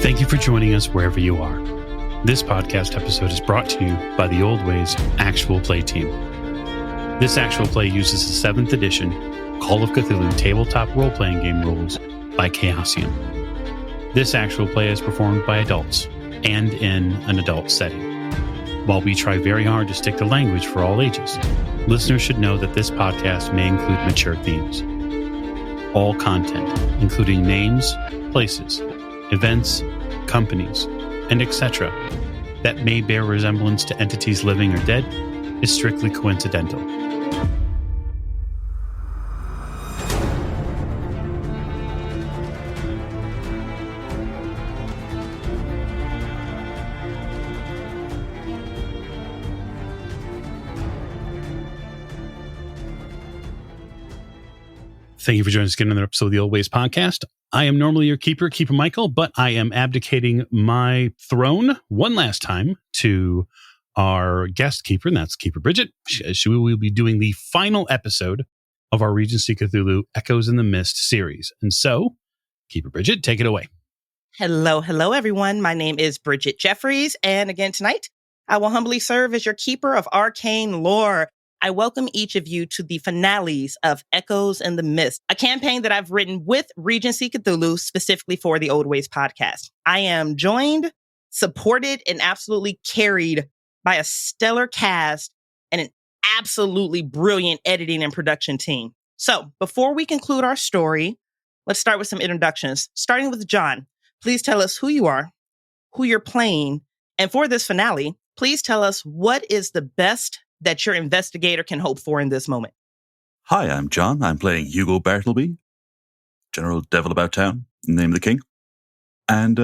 Thank you for joining us wherever you are. This podcast episode is brought to you by the Old Ways Actual Play team. This actual play uses the 7th edition Call of Cthulhu tabletop role-playing game rules by Chaosium. This actual play is performed by adults and in an adult setting. While we try very hard to stick to language for all ages, listeners should know that this podcast may include mature themes. All content, including names, places, events, companies, and etc., that may bear resemblance to entities living or dead, is strictly coincidental. Thank you for joining us again in another episode of the Old Ways Podcast. I am normally your keeper, Keeper Michael, but I am abdicating my throne one last time to our guest keeper, and that's Keeper Bridget. She will be doing the final episode of our Regency Cthulhu Echoes in the Mist series. And so, Keeper Bridget, take it away. Hello, everyone. My name is Bridget Jeffries, and again tonight, I will humbly serve as your keeper of arcane lore. I welcome each of you to the finales of Echoes in the Mist, a campaign that I've written with Regency Cthulhu specifically for the Old Ways podcast. I am joined, supported, and absolutely carried by a stellar cast and an absolutely brilliant editing and production team. So before we conclude our story, let's start with some introductions, starting with John. Please tell us who you are, who you're playing, and for this finale, please tell us what is the best that your investigator can hope for in this moment. Hi, I'm John. I'm playing Hugo Bartleby, General Devil About Town, name of the king. And,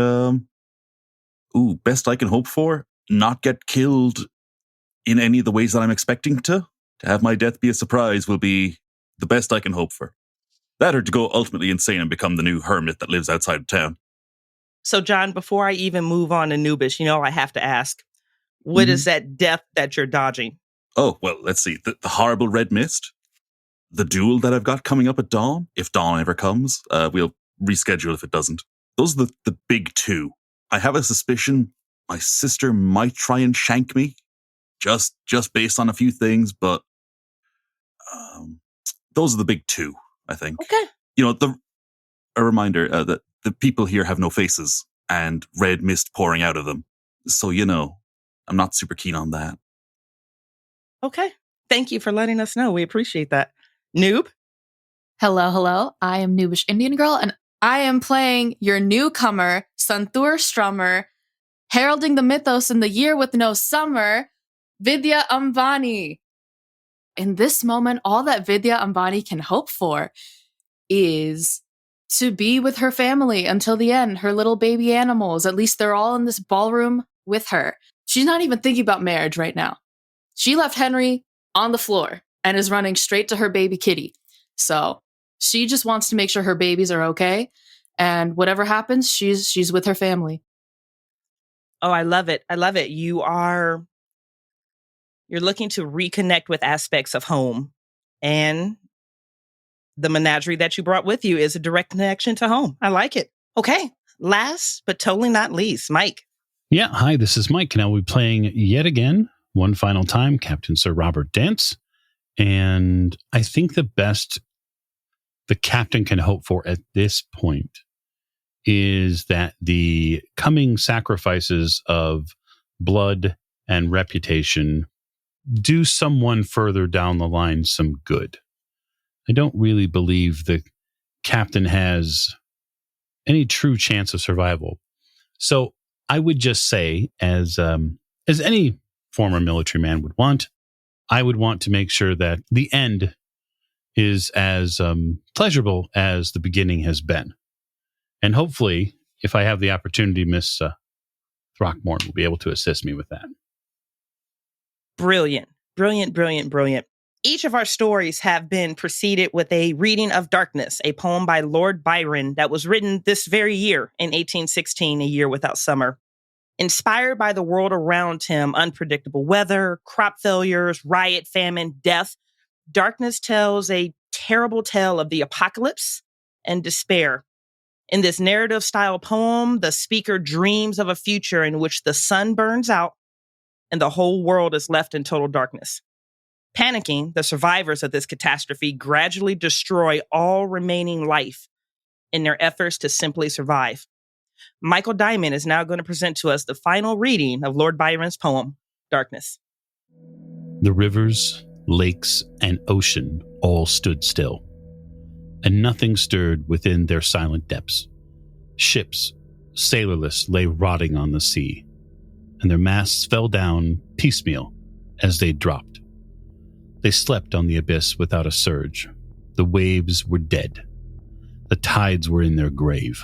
best I can hope for, not get killed in any of the ways that I'm expecting to. To have my death be a surprise will be the best I can hope for. That or to go ultimately insane and become the new hermit that lives outside of town. So, John, before I even move on to Nubish, I have to ask, what is that death that you're dodging? Oh, well, let's see. The horrible red mist. The duel that I've got coming up at dawn. If dawn ever comes, we'll reschedule if it doesn't. Those are the big two. I have a suspicion my sister might try and shank me. Just based on a few things, but those are the big two, I think. Okay. A reminder that the people here have no faces and red mist pouring out of them. So, I'm not super keen on that. Okay. Thank you for letting us know. We appreciate that. Noob? Hello. I am Noobish Indian Girl, and I am playing your newcomer, Santhur Strummer, heralding the mythos in the year with no summer, Vidya Ambani. In this moment, all that Vidya Ambani can hope for is to be with her family until the end, her little baby animals. At least they're all in this ballroom with her. She's not even thinking about marriage right now. She left Henry on the floor and is running straight to her baby kitty. So she just wants to make sure her babies are okay. And whatever happens, she's with her family. Oh, I love it. You're looking to reconnect with aspects of home. And the menagerie that you brought with you is a direct connection to home. I like it. Okay. Last, but totally not least, Mike. Yeah, hi, this is Mike, and I'll be playing yet again, one final time, Captain Sir Robert Dance. And I think the best the captain can hope for at this point is that the coming sacrifices of blood and reputation do someone further down the line some good. I don't really believe the captain has any true chance of survival. So I would just say, as any former military man would want, I would want to make sure that the end is as pleasurable as the beginning has been. And hopefully, if I have the opportunity, Miss Throckmorton will be able to assist me with that. Brilliant. Each of our stories have been preceded with a reading of Darkness, a poem by Lord Byron that was written this very year in 1816, a year without summer. Inspired by the world around him, unpredictable weather, crop failures, riot, famine, death, Darkness tells a terrible tale of the apocalypse and despair. In this narrative style poem, the speaker dreams of a future in which the sun burns out and the whole world is left in total darkness. Panicking, the survivors of this catastrophe gradually destroy all remaining life in their efforts to simply survive. Michael Diamond is now going to present to us the final reading of Lord Byron's poem, Darkness. The rivers, lakes, and ocean all stood still, and nothing stirred within their silent depths. Ships, sailorless, lay rotting on the sea, and their masts fell down piecemeal as they dropped. They slept on the abyss without a surge. The waves were dead. The tides were in their grave.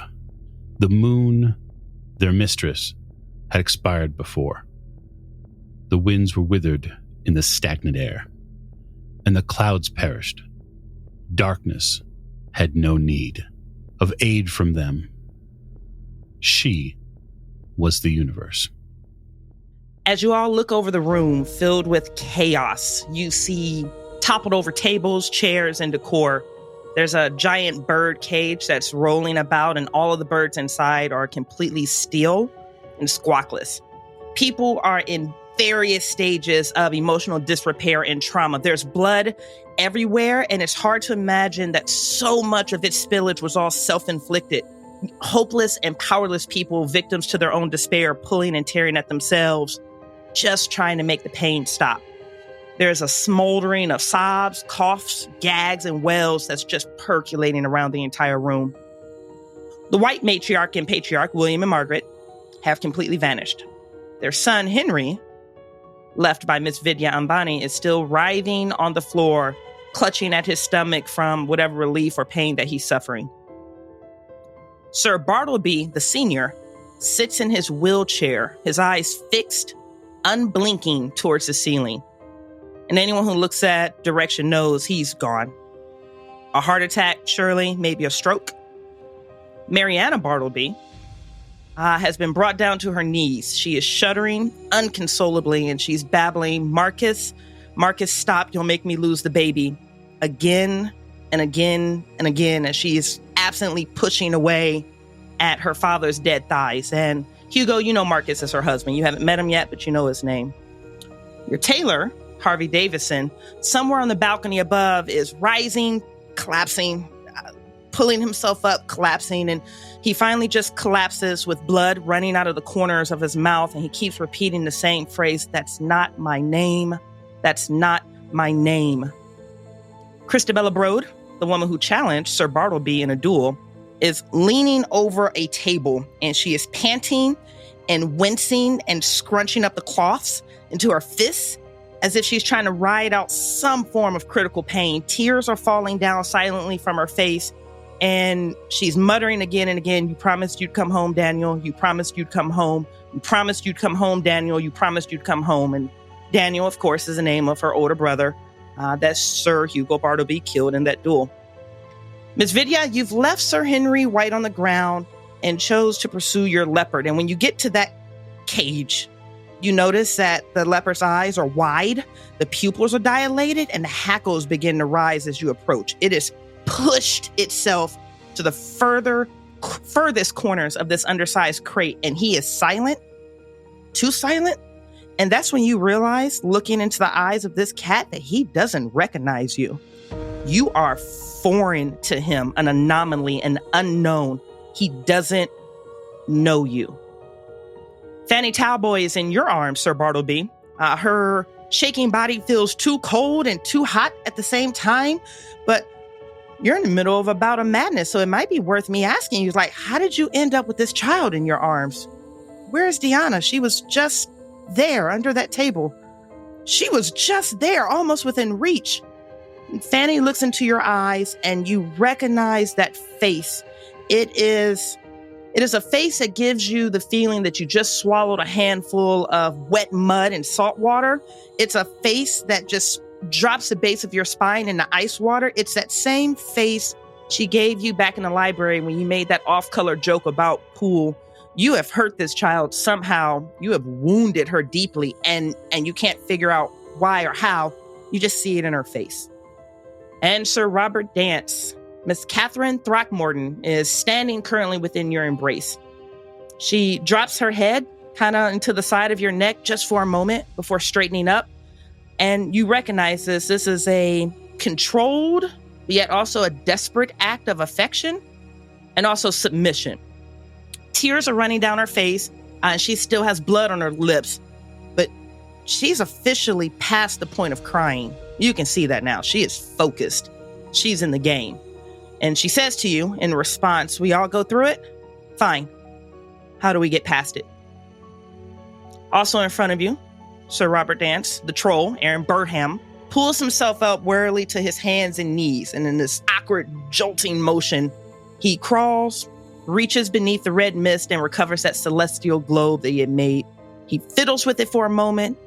The moon, their mistress, had expired before. The winds were withered in the stagnant air, and the clouds perished. Darkness had no need of aid from them. She was the universe. As you all look over the room filled with chaos, you see toppled over tables, chairs, and decor. There's a giant bird cage that's rolling about, and all of the birds inside are completely still and squawkless. People are in various stages of emotional disrepair and trauma. There's blood everywhere, and it's hard to imagine that so much of its spillage was all self-inflicted. Hopeless and powerless people, victims to their own despair, pulling and tearing at themselves, just trying to make the pain stop. There's a smoldering of sobs, coughs, gags, and wails that's just percolating around the entire room. The white matriarch and patriarch, William and Margaret, have completely vanished. Their son, Henry, left by Miss Vidya Ambani, is still writhing on the floor, clutching at his stomach from whatever relief or pain that he's suffering. Sir Bartleby, the senior, sits in his wheelchair, his eyes fixed, unblinking towards the ceiling. And anyone who looks that direction knows he's gone. A heart attack, surely, maybe a stroke. Mariana Bartleby has been brought down to her knees. She is shuddering unconsolably, and she's babbling, Marcus, stop, you'll make me lose the baby. Again and again and again, as she is absently pushing away at her father's dead thighs. And Hugo, you know Marcus as her husband. You haven't met him yet, but you know his name. Your tailor, Harvey Davison, somewhere on the balcony above, is rising, collapsing, pulling himself up, collapsing, and he finally just collapses with blood running out of the corners of his mouth, and he keeps repeating the same phrase, that's not my name, that's not my name. Christabella Broad, the woman who challenged Sir Bartleby in a duel, is leaning over a table, and she is panting and wincing and scrunching up the cloths into her fists as if she's trying to ride out some form of critical pain. Tears are falling down silently from her face, and she's muttering again and again, you promised you'd come home, Daniel. You promised you'd come home. You promised you'd come home, Daniel. You promised you'd come home. And Daniel, of course, is the name of her older brother that Sir Hugo Bartleby killed in that duel. Miss Vidya, you've left Sir Henry White on the ground and chose to pursue your leopard. And when you get to that cage, you notice that the leopard's eyes are wide, the pupils are dilated, and the hackles begin to rise as you approach. It has pushed itself to the furthest corners of this undersized crate, and he is silent, too silent. And that's when you realize, looking into the eyes of this cat, that he doesn't recognize you. You are foreign to him, an anomaly, an unknown. He doesn't know you. Fanny Talboy is in your arms, Sir Bartleby. Her shaking body feels too cold and too hot at the same time, but you're in the middle of a bout of madness, so it might be worth me asking you, like, how did you end up with this child in your arms? Where's Diana? She was just there under that table. She was just there, almost within reach. And Fanny looks into your eyes, and you recognize that face. It is a face that gives you the feeling that you just swallowed a handful of wet mud and salt water. It's a face that just drops the base of your spine in the ice water. It's that same face she gave you back in the library when you made that off-color joke about pool. You have hurt this child somehow. You have wounded her deeply, and you can't figure out why or how. You just see it in her face. And Sir Robert Dance, Miss Catherine Throckmorton is standing currently within your embrace. She drops her head kind of into the side of your neck just for a moment before straightening up. And you recognize this. This is a controlled, yet also a desperate act of affection and also submission. Tears are running down her face, and she still has blood on her lips, but she's officially past the point of crying. You can see that now. She is focused. She's in the game. And she says to you in response, we all go through it? Fine. How do we get past it? Also in front of you, Sir Robert Dance, the troll, Aaron Birdham, pulls himself up warily to his hands and knees, and in this awkward, jolting motion, he crawls, reaches beneath the red mist, and recovers that celestial globe that he had made. He fiddles with it for a moment.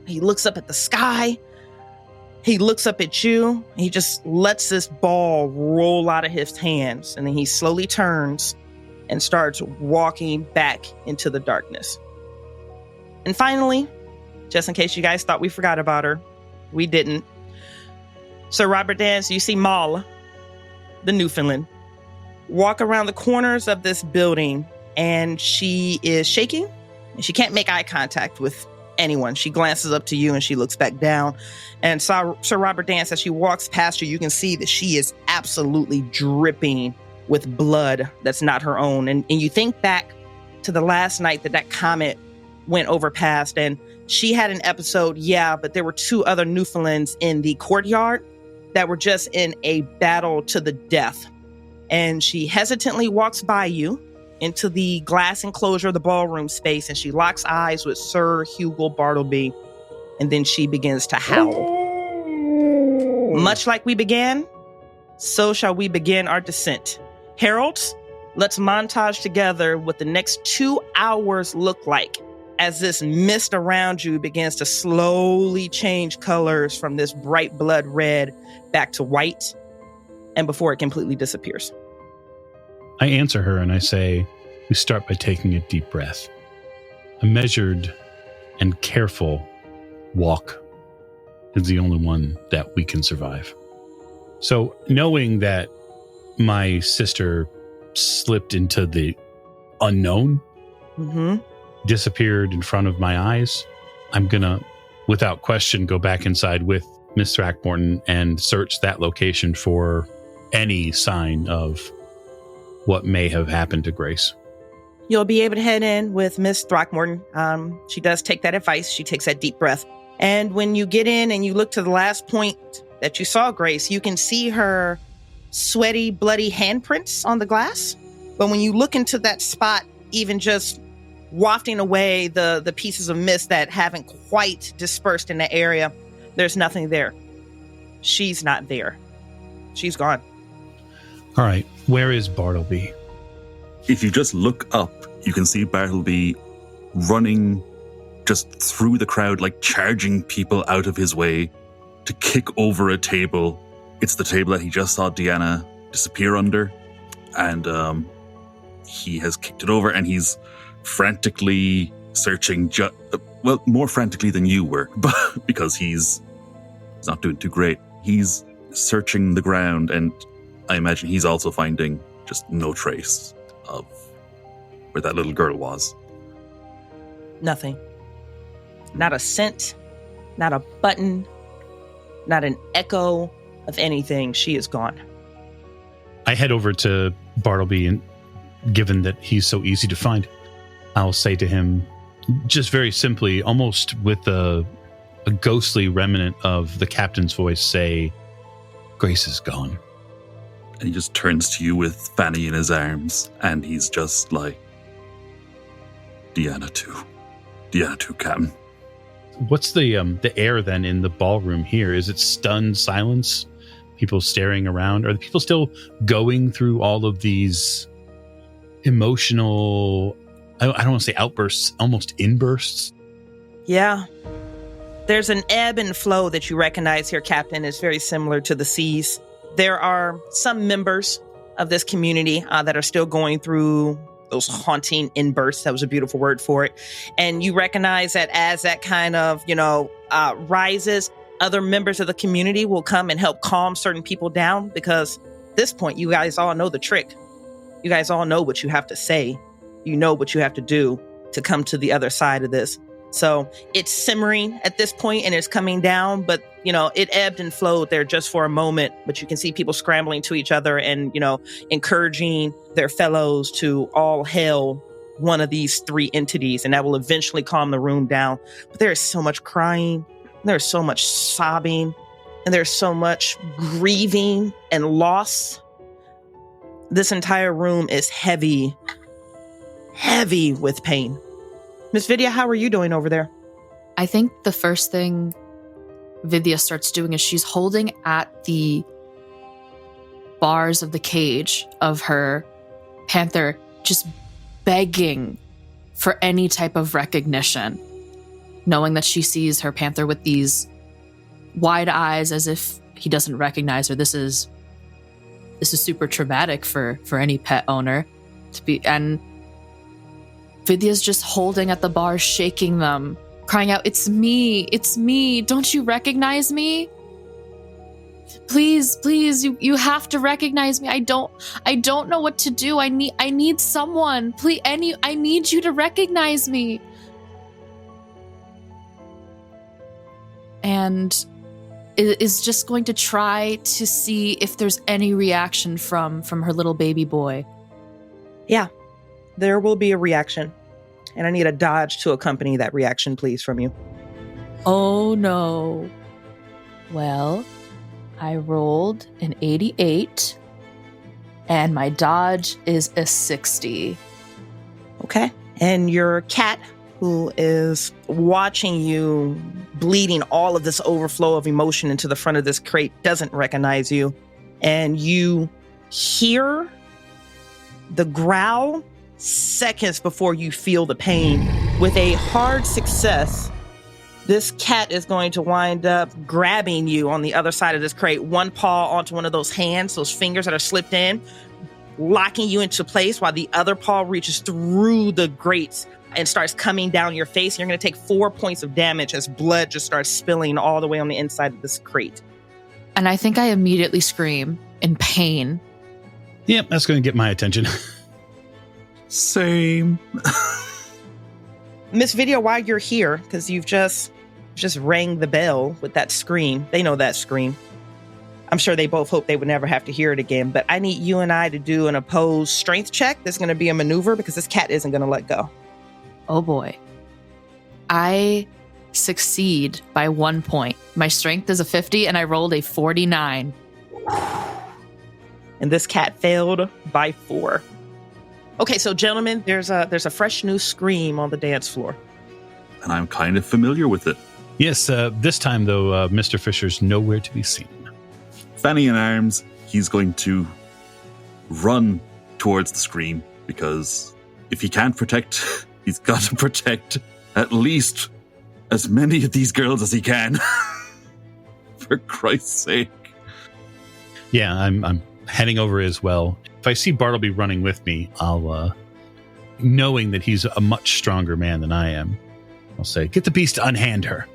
He looks up at the sky. He looks up at you. He just lets this ball roll out of his hands, and then he slowly turns and starts walking back into the darkness. And finally, just in case you guys thought we forgot about her, we didn't. Sir Robert Dance, you see Mala, the Newfoundland, walk around the corners of this building, and she is shaking, and she can't make eye contact with anyone. She glances up to you, and she looks back down. And Sir Robert Dance, as she walks past you, you can see that she is absolutely dripping with blood that's not her own. And you think back to the last night that comet went over past, and she had an episode, yeah, but there were 2 other Newfoundlands in the courtyard that were just in a battle to the death. And she hesitantly walks by you into the glass enclosure of the ballroom space, and she locks eyes with Sir Hugo Bartleby, and then she begins to howl. Much like we began, so shall we begin our descent. Heralds, let's montage together what the next 2 hours look like as this mist around you begins to slowly change colors from this bright blood red back to white, and before it completely disappears. I answer her and I say, we start by taking a deep breath. A measured and careful walk is the only one that we can survive. So knowing that my sister slipped into the unknown, disappeared in front of my eyes, I'm gonna, without question, go back inside with Miss Throckmorton and search that location for any sign of what may have happened to Grace. You'll be able to head in with Miss Throckmorton. She does take that advice. She takes that deep breath. And when you get in and you look to the last point that you saw Grace, you can see her sweaty, bloody handprints on the glass. But when you look into that spot, even just wafting away the pieces of mist that haven't quite dispersed in the area, there's nothing there. She's not there. She's gone. All right, where is Bartleby? If you just look up, you can see Bartleby running just through the crowd, like charging people out of his way to kick over a table. It's the table that he just saw Deanna disappear under, and he has kicked it over, and he's frantically searching, more frantically than you were, but because he's not doing too great. He's searching the ground, and I imagine he's also finding just no trace of where that little girl was. Nothing. Not a scent, not a button, not an echo of anything. She is gone. I head over to Bartleby, and given that he's so easy to find, I'll say to him, just very simply, almost with a ghostly remnant of the captain's voice, say, Grace is gone. And he just turns to you with Fanny in his arms, and he's just like, Deanna too, Captain. What's the air then in the ballroom here? Is it stunned silence? People staring around? Are the people still going through all of these emotional, I don't want to say outbursts, almost inbursts? Yeah. There's an ebb and flow that you recognize here, Captain. It's very similar to the seas. There are some members of this community that are still going through those haunting inbursts. That was a beautiful word for it. And you recognize that as that kind of, rises, other members of the community will come and help calm certain people down, because this point, you guys all know the trick. You guys all know what you have to say. You know what you have to do to come to the other side of this. So it's simmering at this point and it's coming down, but it ebbed and flowed there just for a moment. But you can see people scrambling to each other and, encouraging their fellows to all hail one of these three entities, and that will eventually calm the room down. But there is so much crying, there's so much sobbing, and there's so much grieving and loss. This entire room is heavy with pain. Miss Vidya, how are you doing over there? I think the first thing Vidya starts doing is she's holding at the bars of the cage of her panther, just begging for any type of recognition, knowing that she sees her panther with these wide eyes as if he doesn't recognize her. This is super traumatic for any pet owner to be. And Vidya's just holding at the bars, shaking them, crying out, it's me, don't you recognize me? Please, you have to recognize me. I don't know what to do. I need someone. Please, I need you to recognize me. And is just going to try to see if there's any reaction from her little baby boy. Yeah, there will be a reaction. And I need a dodge to accompany that reaction, please, from you. Oh, no. Well, I rolled an 88, and my dodge is a 60. Okay. And your cat, who is watching you bleeding all of this overflow of emotion into the front of this crate, doesn't recognize you. And you hear the growl seconds before you feel the pain. With a hard success, this cat is going to wind up grabbing you on the other side of this crate, one paw onto one of those hands, those fingers that are slipped in, locking you into place while the other paw reaches through the grates and starts coming down your face. You're going to take 4 points of damage as blood just starts spilling all the way on the inside of this crate. And I think I immediately scream in pain. Yep, that's going to get my attention. Same. Miss Video, while you're here, because you've just rang the bell with that scream. They know that scream. I'm sure they both hope they would never have to hear it again, but I need you and I to do an opposed strength check. There's going to be a maneuver because this cat isn't going to let go. Oh boy. I succeed by 1 point. My strength is a 50 and I rolled a 49. And this cat failed by 4. Okay, so gentlemen, there's a fresh new scream on the dance floor. And I'm kind of familiar with it. Yes, this time, though, Mr. Fisher's nowhere to be seen. Fanny in arms, he's going to run towards the scream, because if he can't protect, he's got to protect at least as many of these girls as he can. For Christ's sake. Yeah, I'm heading over as well. If I see Bartleby running with me, I'll, knowing that he's a much stronger man than I am, I'll say, get the beast to unhand her.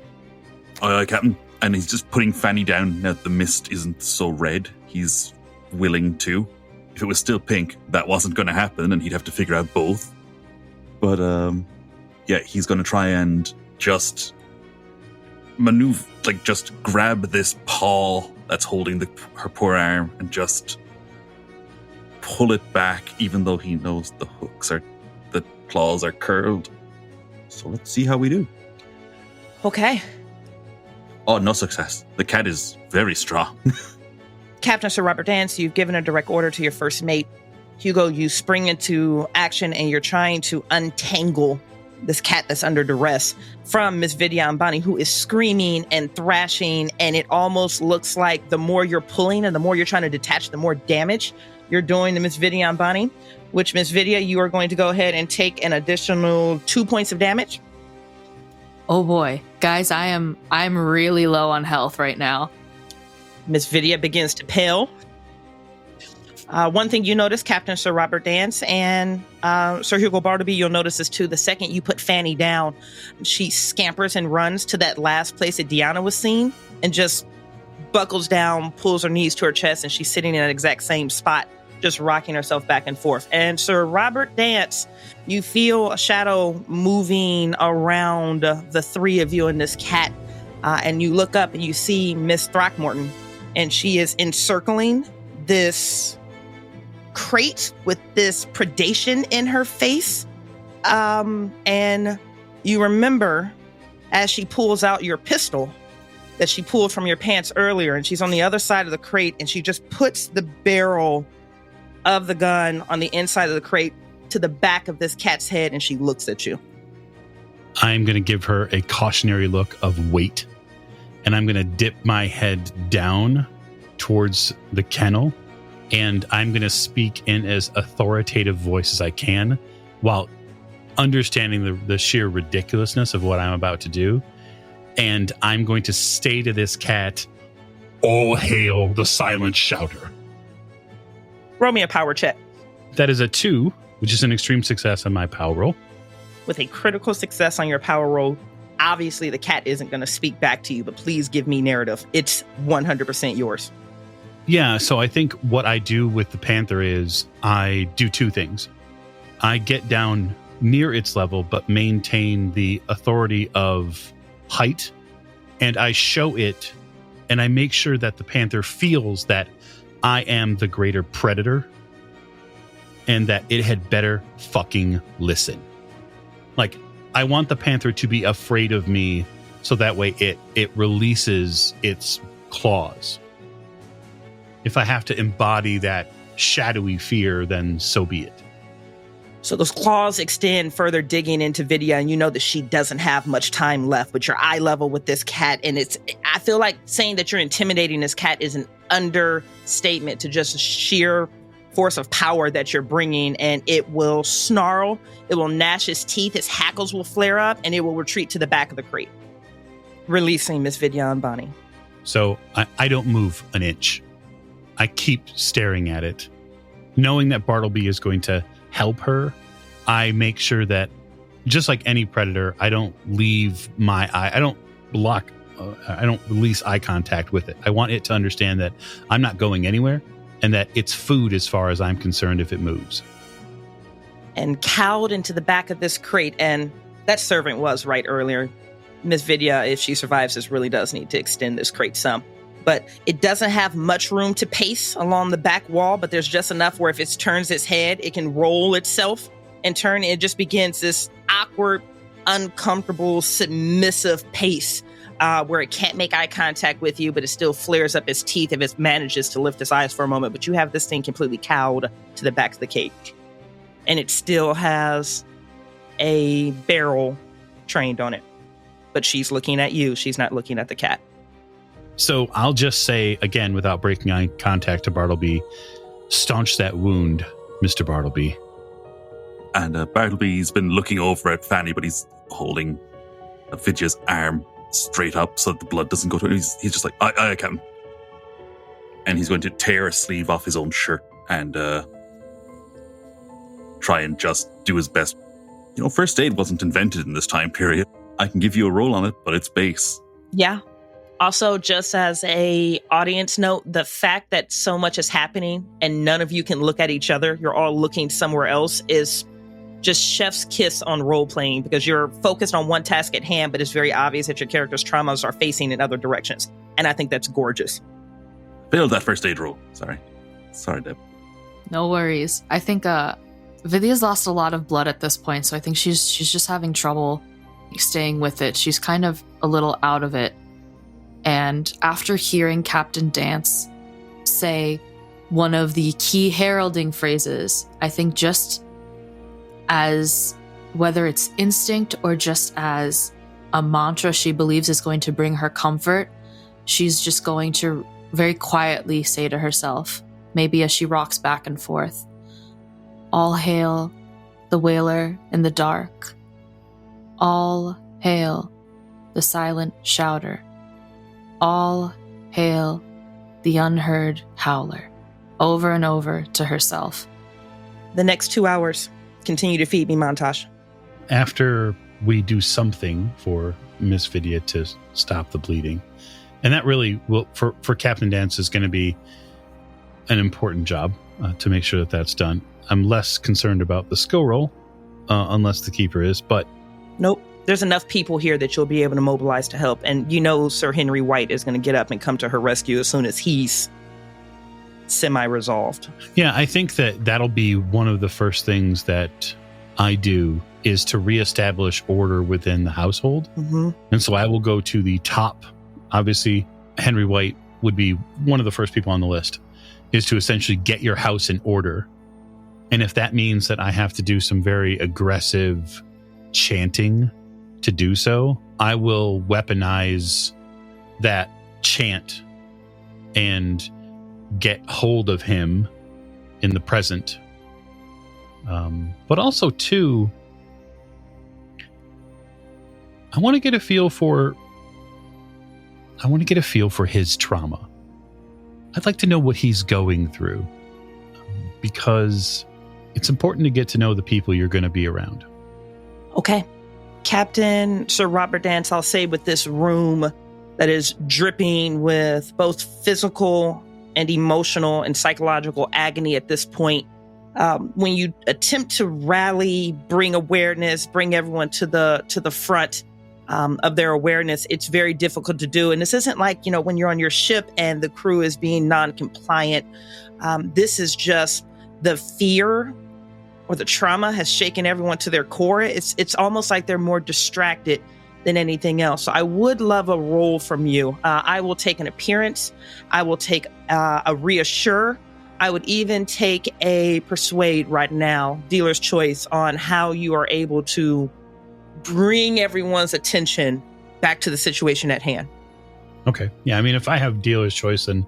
Aye, Captain. And he's just putting Fanny down now that the mist isn't so red. He's willing to. If it was still pink, that wasn't going to happen, and he'd have to figure out both. But, yeah, he's going to try and just maneuver, like, just grab this paw that's holding her poor arm and just pull it back, even though he knows the claws are curled. So let's see how we do. Okay. Oh, no success. The cat is very strong. Captain Sir Robert Dance, you've given a direct order to your first mate. Hugo, you spring into action and you're trying to untangle this cat that's under duress from Miss Vidya Ambani, who is screaming and thrashing, and it almost looks like the more you're pulling and the more you're trying to detach, the more damage you're doing to Miss Vidya Ambani, which Miss Vidya, you are going to go ahead and take an additional 2 points of damage. Oh boy. Guys, I'm really low on health right now. Miss Vidya begins to pale. One thing you notice, Captain Sir Robert Dance and Sir Hugo Bartleby, you'll notice this too. The second you put Fanny down, she scampers and runs to that last place that Deanna was seen and just buckles down, pulls her knees to her chest, and she's sitting in that exact same spot, just rocking herself back and forth. And Sir Robert Dance, you feel a shadow moving around the three of you and this cat. And you look up and you see Miss Throckmorton, and she is encircling this crate with this predation in her face. And you remember as she pulls out your pistol that she pulled from your pants earlier, and she's on the other side of the crate, and she just puts the barrel of the gun on the inside of the crate to the back of this cat's head, and she looks at you. I'm going to give her a cautionary look of wait, and I'm going to dip my head down towards the kennel, and I'm going to speak in as authoritative voice as I can while understanding the sheer ridiculousness of what I'm about to do. And I'm going to say to this cat, "All hail the silent shouter." Roll me a power check. That is a 2, which is an extreme success on my power roll. With a critical success on your power roll, obviously the cat isn't going to speak back to you, but please give me narrative. It's 100% yours. Yeah, so I think what I do with the panther is I do 2 things. I get down near its level, but maintain the authority of height, and I show it, and I make sure that the panther feels that I am the greater predator and that it had better fucking listen. Like, I want the panther to be afraid of me so that way it releases its claws. If I have to embody that shadowy fear, then so be it. So those claws extend further, digging into Vidya, and you know that she doesn't have much time left, but you're eye level with this cat. And I feel like saying that you're intimidating this cat is an understatement to just sheer force of power that you're bringing. And it will snarl, it will gnash its teeth, its hackles will flare up, and it will retreat to the back of the crate, releasing Miss Vidya and Bonnie. So I don't move an inch. I keep staring at it, knowing that Bartleby is going to help her. I make sure that, just like any predator, I don't leave my eye. I don't block. I don't release eye contact with it. I want it to understand that I'm not going anywhere and that it's food as far as I'm concerned if it moves. And cowed into the back of this crate, and that servant was right earlier. Miss Vidya, if she survives this, really does need to extend this crate some. But it doesn't have much room to pace along the back wall, but there's just enough where if it turns its head, it can roll itself and turn. It just begins this awkward, uncomfortable, submissive pace where it can't make eye contact with you, but it still flares up its teeth if it manages to lift its eyes for a moment. But you have this thing completely cowed to the back of the cage. And it still has a barrel trained on it. But she's looking at you. She's not looking at the cat. So I'll just say, again, without breaking eye contact to Bartleby, staunch that wound, Mr. Bartleby. And Bartleby's been looking over at Fanny, but he's holding Vidya's arm straight up so that the blood doesn't go to him. He's just like, I can't. And he's going to tear a sleeve off his own shirt and try and just do his best. You know, first aid wasn't invented in this time period. I can give you a roll on it, but it's base. Yeah. Also, just as a audience note, the fact that so much is happening and none of you can look at each other, you're all looking somewhere else, is just chef's kiss on role playing, because you're focused on one task at hand, but it's very obvious that your character's traumas are facing in other directions. And I think that's gorgeous. Failed that first aid roll. Sorry, Deb. No worries. I think Vidya's lost a lot of blood at this point, so I think she's just having trouble staying with it. She's kind of a little out of it. And after hearing Captain Dance say one of the key heralding phrases, I think just as, whether it's instinct or just as a mantra she believes is going to bring her comfort, she's just going to very quietly say to herself, maybe as she rocks back and forth, "All hail the wailer in the dark. All hail the silent shouter. All hail the unheard howler," over and over to herself. The next 2 hours, continue to feed me montage. After we do something for Miss Vidya to stop the bleeding, And that really will, for Captain Dance, is going to be an important job to make sure that that's done. I'm less concerned about the skill roll, unless the keeper is, but... Nope. There's enough people here that you'll be able to mobilize to help. And you know Sir Henry White is going to get up and come to her rescue as soon as he's semi-resolved. Yeah, I think that that'll be one of the first things that I do, is to reestablish order within the household. Mm-hmm. And so I will go to the top. Obviously, Henry White would be one of the first people on the list, is to essentially get your house in order. And if that means that I have to do some very aggressive chanting to do so, I will weaponize that chant and get hold of him in the present. But also, too, I want to get a feel for his trauma. I'd like to know what he's going through, because it's important to get to know the people you're going to be around. Okay. Captain Sir Robert Dance, I'll say, with this room that is dripping with both physical and emotional and psychological agony at this point, when you attempt to rally, bring awareness, bring everyone to the front of their awareness, it's very difficult to do. And this isn't like, when you're on your ship and the crew is being non-compliant. This is just the fear or the trauma has shaken everyone to their core. It's almost like they're more distracted than anything else. So I would love a roll from you. I will take an appearance. I will take a reassure. I would even take a persuade right now, dealer's choice, on how you are able to bring everyone's attention back to the situation at hand. Okay. Yeah, I mean, if I have dealer's choice, then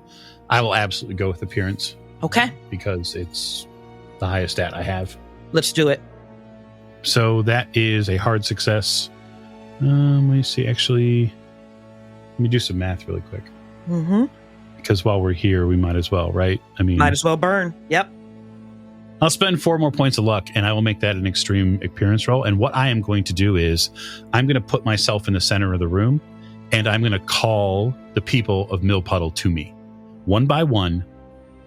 I will absolutely go with appearance. Okay. Because it's the highest stat I have. Let's do it. So that is a hard success. Let me see. Actually, let me do some math really quick. Mm-hmm. Because while we're here, we might as well, right? I mean, might as well burn. Yep. I'll spend 4 more points of luck, and I will make that an extreme appearance roll. And what I am going to do is I'm going to put myself in the center of the room, and I'm going to call the people of Mill Puddle to me, one by one,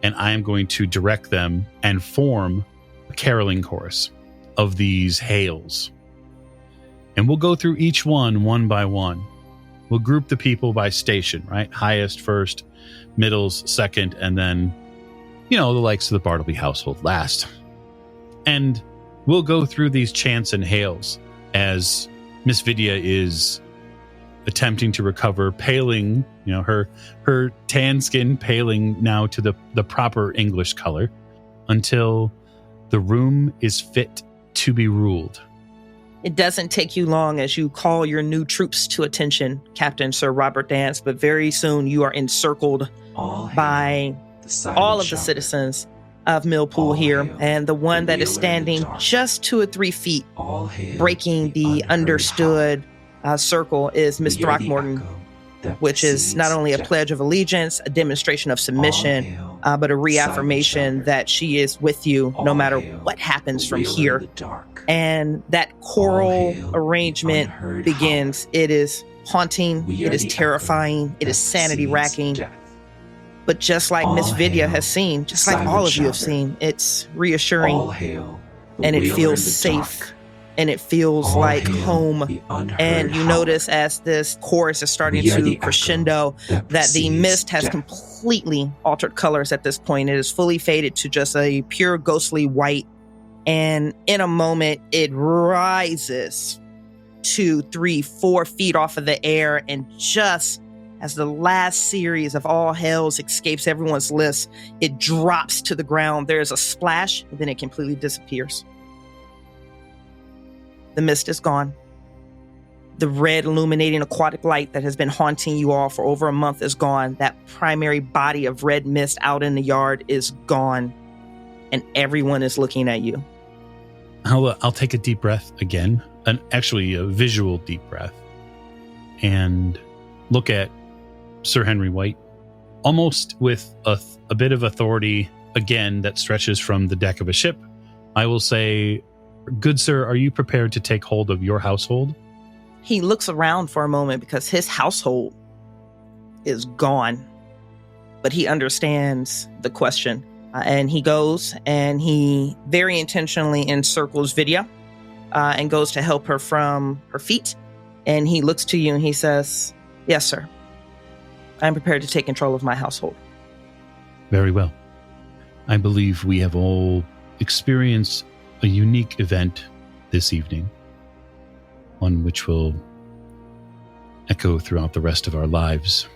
and I am going to direct them and form a caroling chorus of these hails. And we'll go through each one by one. We'll group the people by station, right? Highest first, middles second, and then, the likes of the Bartleby household last. And we'll go through these chants and hails as Miss Vidya is attempting to recover, paling, her tan skin paling now to the proper English color, until the room is fit to be ruled. It doesn't take you long as you call your new troops to attention, Captain Sir Robert Dance, but very soon you are encircled by all of the citizens of Millpool here, and the one that is standing just 2 or 3 feet, breaking the understood circle, is Miss Throckmorton, which is not only a pledge of allegiance, a demonstration of submission, but a reaffirmation that she is with you no matter what happens from here. And that choral arrangement begins. It is haunting, it is terrifying, it is sanity-racking. But just like Miss Vidya has seen, just like all of you have seen, it's reassuring, and it feels safe, and it feels like home. And you notice as this chorus is starting to crescendo that the mist has completely altered colors at this point. It is fully faded to just a pure ghostly white. And in a moment, it rises 2, 3, 4 feet off of the air, and just as the last series of all hails escapes everyone's lips, it drops to the ground. There's a splash, and then it completely disappears. The mist is gone. The red illuminating aquatic light that has been haunting you all for over a month is gone. That primary body of red mist out in the yard is gone. And everyone is looking at you. I'll take a deep breath again, actually a visual deep breath, and look at Sir Henry White, almost with a bit of authority, again, that stretches from the deck of a ship. I will say, good sir, are you prepared to take hold of your household? He looks around for a moment because his household is gone. But he understands the question. And he goes and he very intentionally encircles Vidya and goes to help her from her feet. And he looks to you and he says, "Yes, sir. I'm prepared to take control of my household." Very well. I believe we have all experienced a unique event this evening, one which will echo throughout the rest of our lives.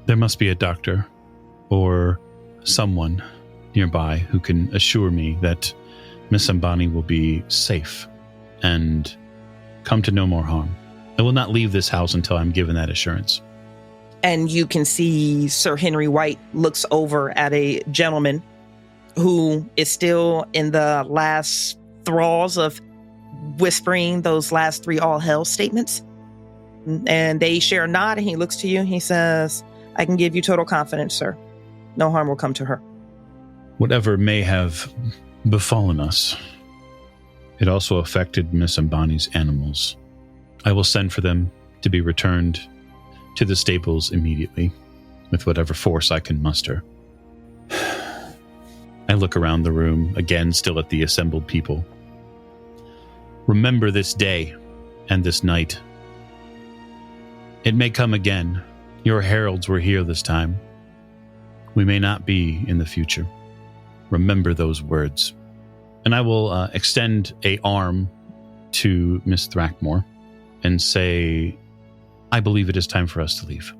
There must be a doctor or someone nearby who can assure me that Miss Ambani will be safe and come to no more harm. I will not leave this house until I'm given that assurance. And you can see Sir Henry White looks over at a gentleman who is still in the last thralls of whispering those last 3 all hell statements. And they share a nod and he looks to you and he says, "I can give you total confidence, sir. No harm will come to her." Whatever may have befallen us, it also affected Miss Ambani's animals. I will send for them to be returned to the stables immediately, with whatever force I can muster. I look around the room, again still at the assembled people. Remember this day and this night. It may come again. Your heralds were here this time. We may not be in the future. Remember those words. And I will extend an arm to Miss Thrackmore and say, "I believe it is time for us to leave."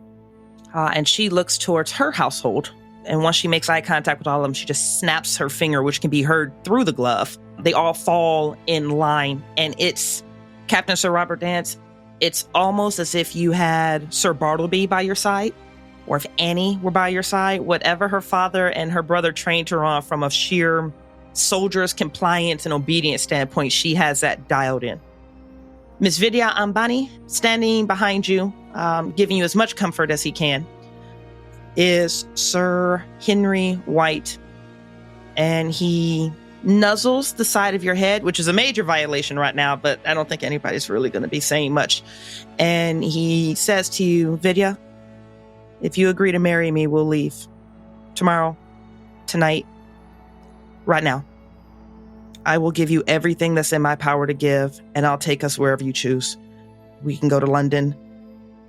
And she looks towards her household. And once she makes eye contact with all of them, she just snaps her finger, which can be heard through the glove. They all fall in line. And it's Captain Sir Robert Dance. It's almost as if you had Sir Bartleby by your side, or if Annie were by your side. Whatever her father and her brother trained her on from a sheer soldier's compliance and obedience standpoint, she has that dialed in. Miss Vidya Ambani, standing behind you, giving you as much comfort as he can, is Sir Henry White. And he nuzzles the side of your head, which is a major violation right now, but I don't think anybody's really going to be saying much. And he says to you, "Vidya, if you agree to marry me, we'll leave. Tomorrow, tonight, right now. I will give you everything that's in my power to give, and I'll take us wherever you choose. We can go to London.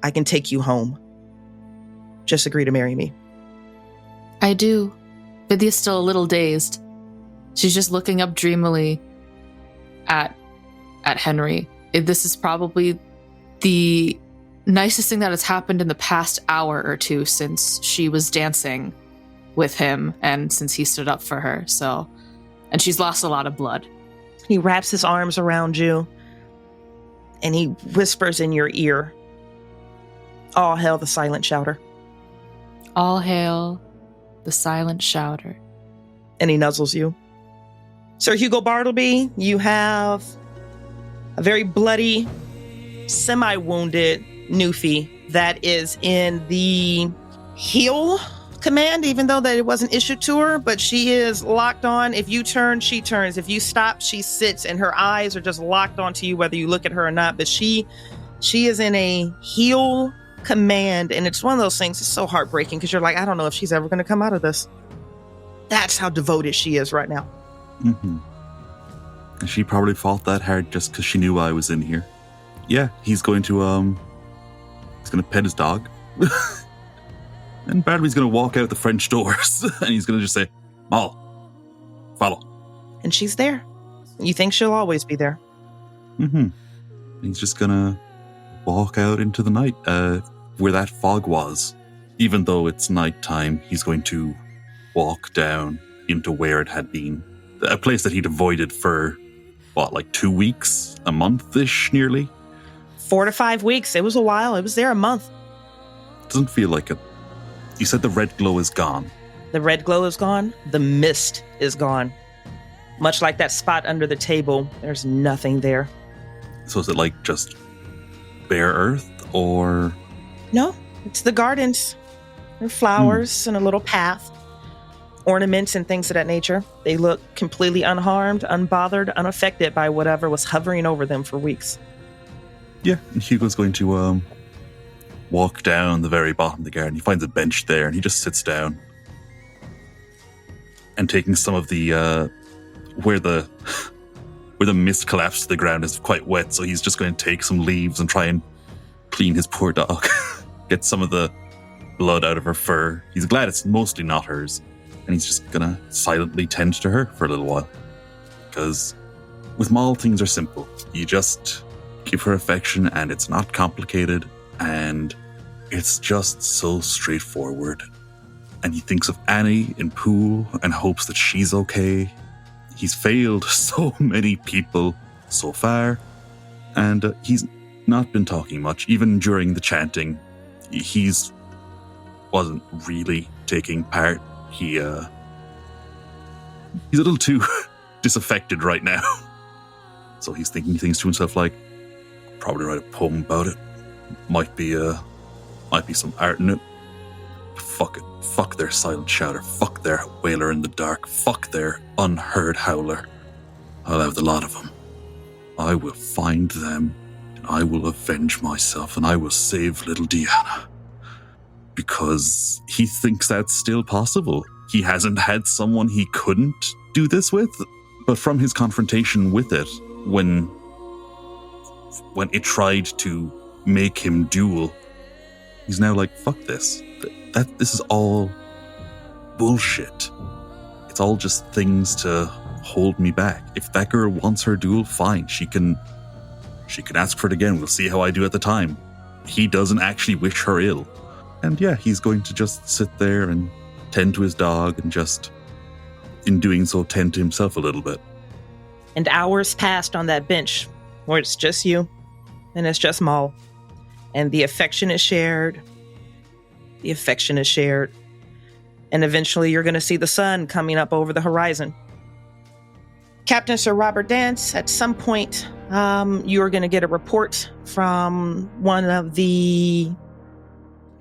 I can take you home. Just agree to marry me." I do. Vidya's still a little dazed. She's just looking up dreamily at Henry. This is probably the nicest thing that has happened in the past hour or two since she was dancing with him and since he stood up for her. And she's lost a lot of blood. He wraps his arms around you and he whispers in your ear, "All hail the silent shouter." All hail the silent shouter. And he nuzzles you. Sir Hugo Bartleby, you have a very bloody, semi-wounded Newfie that is in the heel command, even though that it wasn't issued to her, but she is locked on. If you turn, she turns. If you stop, she sits, and her eyes are just locked onto you, whether you look at her or not. But she is in a heel command, and it's one of those things that's so heartbreaking because you're like, I don't know if she's ever going to come out of this. That's how devoted she is right now. Mm-hmm. She probably fought that hard just because she knew I was in here. Yeah, he's going to pet his dog. And Bartleby's going to walk out the French doors and he's going to just say, "Moll, follow." And she's there. You think she'll always be there. Mm-hmm. He's just going to walk out into the night where that fog was. Even though it's nighttime, he's going to walk down into where it had been. A place that he'd avoided for, 2 weeks? A month-ish, nearly? 4 to 5 weeks. It was a while. It was there a month. Doesn't feel like it. You said the red glow is gone. The red glow is gone. The mist is gone. Much like that spot under the table, there's nothing there. So is it like just bare earth, or? No, it's the gardens. There are flowers and a little path. Ornaments and things of that nature. They look completely unharmed, unbothered, unaffected by whatever was hovering over them for weeks. Yeah, and Hugo's going to walk down the very bottom of the garden. He finds a bench there and he just sits down. And taking some of the, where the mist collapsed to the ground is quite wet, so he's just going to take some leaves and try and clean his poor dog. Get some of the blood out of her fur. He's glad it's mostly not hers. And he's just going to silently tend to her for a little while. Because with Maul, things are simple. You just give her affection and it's not complicated. And it's just so straightforward. And he thinks of Annie in pool and hopes that she's okay. He's failed so many people so far. And he's not been talking much. Even during the chanting, he's wasn't really taking part. He's a little too disaffected right now. So he's thinking things to himself like, probably write a poem about it. Might be some art in it. Fuck it. Fuck their silent shouter. Fuck their wailer in the dark. Fuck their unheard howler. I'll have the lot of them. I will find them, and I will avenge myself, and I will save little Deanna. Because he thinks that's still possible. He hasn't had someone he couldn't do this with, but from his confrontation with it, when it tried to make him duel, he's now like, fuck this. This is all bullshit. It's all just things to hold me back. If that girl wants her duel, fine. She can ask for it again. We'll see how I do at the time. He doesn't actually wish her ill. And yeah, he's going to just sit there and tend to his dog and just, in doing so, tend to himself a little bit. And hours passed on that bench where it's just you and it's just Maul. And the affection is shared. The affection is shared. And eventually you're going to see the sun coming up over the horizon. Captain Sir Robert Dance, at some point, you're going to get a report from one of the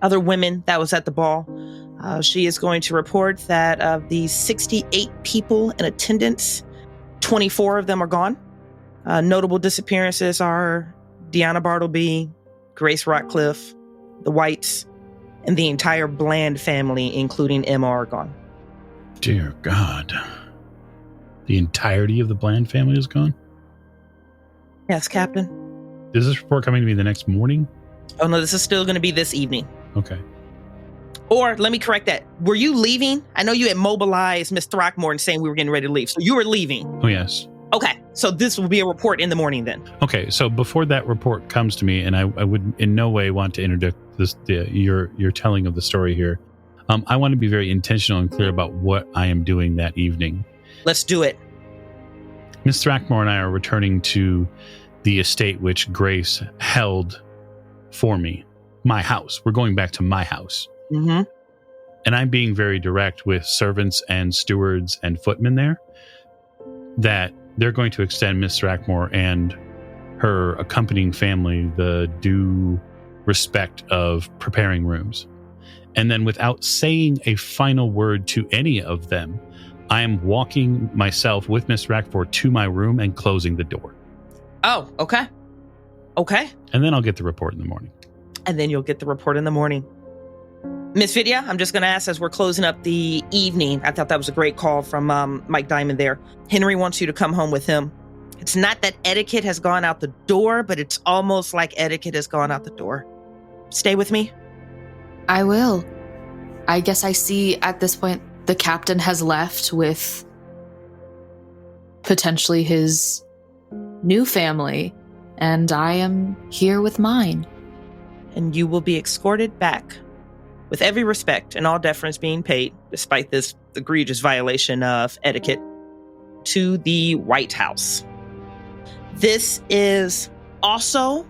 other women that was at the ball. She is going to report that of the 68 people in attendance, 24 of them are gone. Notable disappearances are Deanna Bartleby, Grace Ratcliffe, the Whites, and the entire Bland family, including Emma, are gone. Dear God. The entirety of the Bland family is gone? Yes, Captain. Is this report coming to me the next morning? Oh, no, this is still going to be this evening. Okay. Or, let me correct that. Were you leaving? I know you had mobilized Miss Throckmorton saying we were getting ready to leave. So you were leaving. Oh, yes. Okay. So this will be a report in the morning then. Okay. So before that report comes to me, and I would in no way want to interdict your telling of the story here, I want to be very intentional and clear about what I am doing that evening. Let's do it. Miss Throckmore and I are returning to the estate which Grace held for me. My house. We're going back to my house. Mm-hmm. And I'm being very direct with servants and stewards and footmen there that they're going to extend Miss Throckmore and her accompanying family the due respect of preparing rooms. And then without saying a final word to any of them, I am walking myself with Miss Throckmore to my room and closing the door. Oh, okay. Okay. And then I'll get the report in the morning. And then you'll get the report in the morning. Miss Vidya, I'm just going to ask as we're closing up the evening. I thought that was a great call from Mike Diamond there. Henry wants you to come home with him. It's not that etiquette has gone out the door, but it's almost like etiquette has gone out the door. Stay with me? I will. I guess I see at this point the captain has left with potentially his new family, and I am here with mine. And you will be escorted back with every respect and all deference being paid, despite this egregious violation of etiquette, to the White House. This is also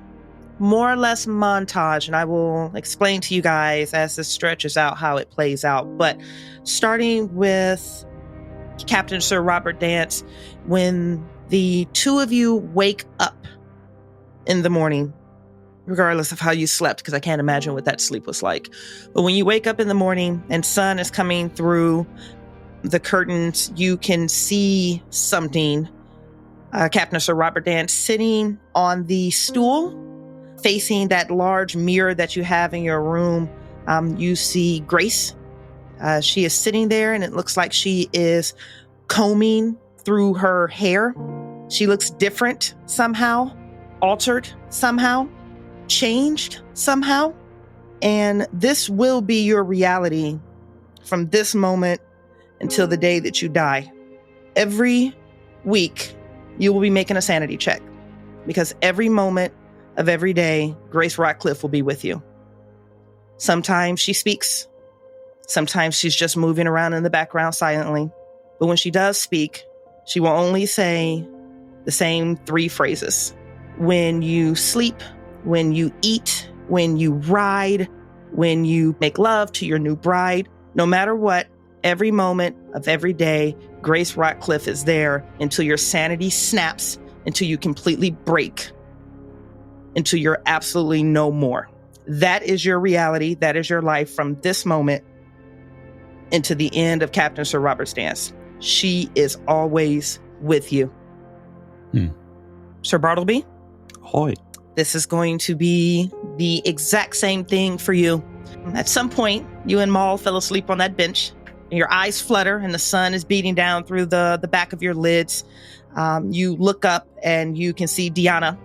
more or less montage, and I will explain to you guys as this stretches out how it plays out. But starting with Captain Sir Robert Dance, when the two of you wake up in the morning, regardless of how you slept, because I can't imagine what that sleep was like. But when you wake up in the morning and sun is coming through the curtains, you can see something. Captain Sir Robert Dance sitting on the stool facing that large mirror that you have in your room, you see Grace. She is sitting there, and it looks like she is combing through her hair. She looks different somehow, altered somehow, changed somehow. And this will be your reality from this moment until the day that you die. Every week, you will be making a sanity check, because every moment of every day, Grace Ratcliffe will be with you. Sometimes she speaks. Sometimes she's just moving around in the background silently. But when she does speak, she will only say the same 3 phrases. When you sleep, when you eat, when you ride, when you make love to your new bride, no matter what, every moment of every day, Grace Ratcliffe is there until your sanity snaps, until you completely break, until you're absolutely no more. That is your reality. That is your life from this moment into the end of Captain Sir Robert's dance. She is always with you. Sir Bartleby? Ahoy. This is going to be the exact same thing for you. At some point, you and Maul fell asleep on that bench. Your eyes flutter and the sun is beating down through the back of your lids. You look up and you can see Deanna,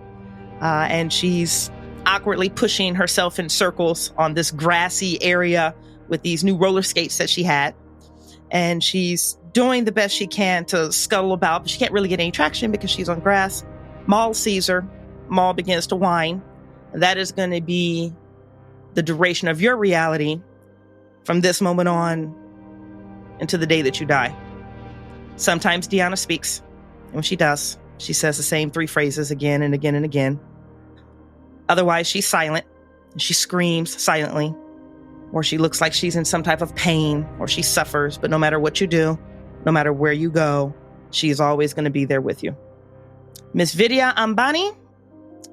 and she's awkwardly pushing herself in circles on this grassy area with these new roller skates that she had. And she's doing the best she can to scuttle about, but she can't really get any traction because she's on grass. Maul sees her. Maul begins to whine. That is going to be the duration of your reality from this moment on into the day that you die. Sometimes Deanna speaks. And when she does, she says the same 3 phrases again and again and again. Otherwise, she's silent. She screams silently. Or she looks like she's in some type of pain, or she suffers. But no matter what you do, no matter where you go, she is always going to be there with you. Miss Vidya Ambani,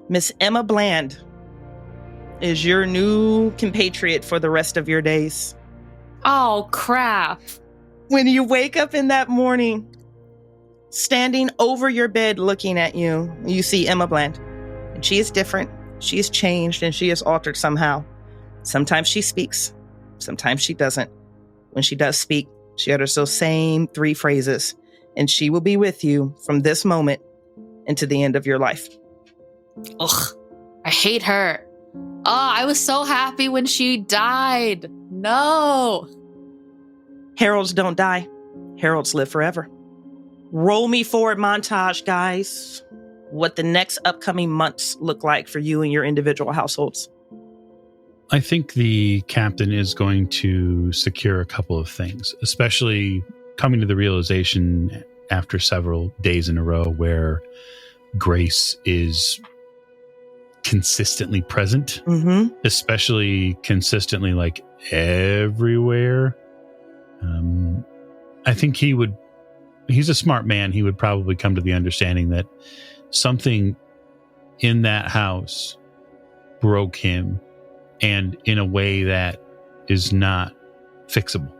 Miss Emma Bland is your new compatriot for the rest of your days. Oh, crap. When you wake up in that morning, standing over your bed looking at you, you see Emma Bland. And she is different. She is changed and she is altered somehow. Sometimes she speaks. Sometimes she doesn't. When she does speak, she utters those same 3 phrases. And she will be with you from this moment into the end of your life. Ugh, I hate her. Oh, I was so happy when she died. No. Heralds don't die. Heralds live forever. Roll me forward montage, guys. What the next upcoming months look like for you and your individual households. I think the captain is going to secure a couple of things, especially coming to the realization after several days in a row where Grace is consistently present, especially consistently like everywhere. I think he's a smart man. He would probably come to the understanding that something in that house broke him, and in a way that is not fixable.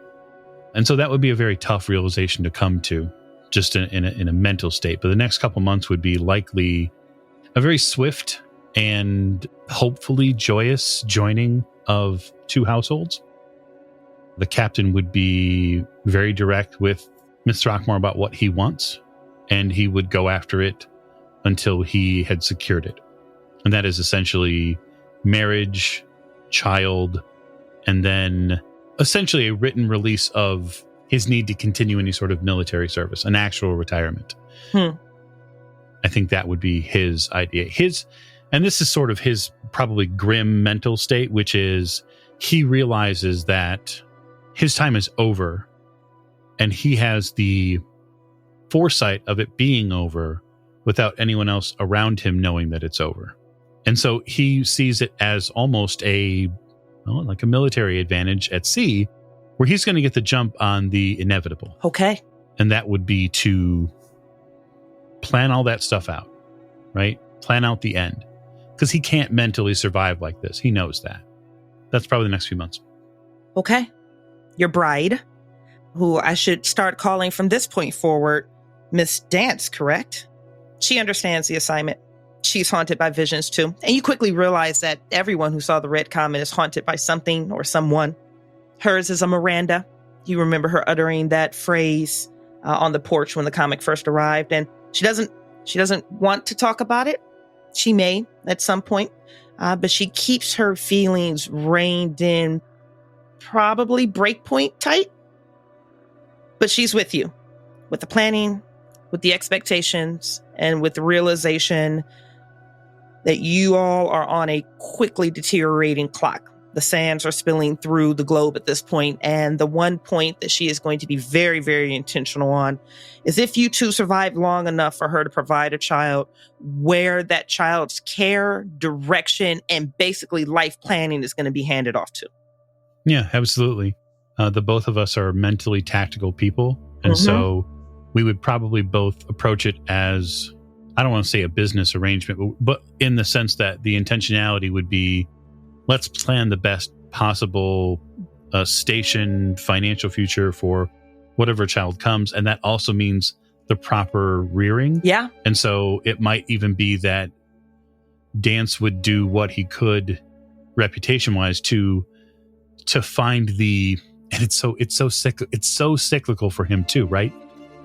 And so that would be a very tough realization to come to, just in a mental state. But the next couple months would be likely a very swift and hopefully joyous joining of 2 households. The captain would be very direct with Miss Throckmore about what he wants, and he would go after it until he had secured it. And that is essentially marriage, child, and then essentially a written release of his need to continue any sort of military service, an actual retirement. I think that would be his idea. And this is sort of his probably grim mental state, which is he realizes that his time is over, and he has the foresight of it being over without anyone else around him knowing that it's over. And so he sees it as almost like a military advantage at sea, where he's going to get the jump on the inevitable. Okay. And that would be to plan all that stuff out, right? Plan out the end. Because he can't mentally survive like this. He knows that. That's probably the next few months. Okay. Your bride, who I should start calling from this point forward, Miss Dance, correct? She understands the assignment. she's haunted by visions too. And you quickly realize that everyone who saw the red comet is haunted by something or someone. Hers is a Miranda. You remember her uttering that phrase on the porch when the comic first arrived, and she doesn't want to talk about it. She may at some point, but she keeps her feelings reined in, probably breakpoint tight. But she's with you, with the planning, with the expectations, and with the realization that you all are on a quickly deteriorating clock. The sands are spilling through the globe at this point, and the one point that she is going to be very, very intentional on is if you two survive long enough for her to provide a child, where that child's care, direction, and basically life planning is going to be handed off to. Yeah, absolutely. The both of us are mentally tactical people, and so we would probably both approach it as, I don't want to say a business arrangement, but in the sense that the intentionality would be, let's plan the best possible station, financial future for whatever child comes. And that also means the proper rearing. Yeah. And so it might even be that Dance would do what he could reputation-wise to find and it's so cyclical for him too, right?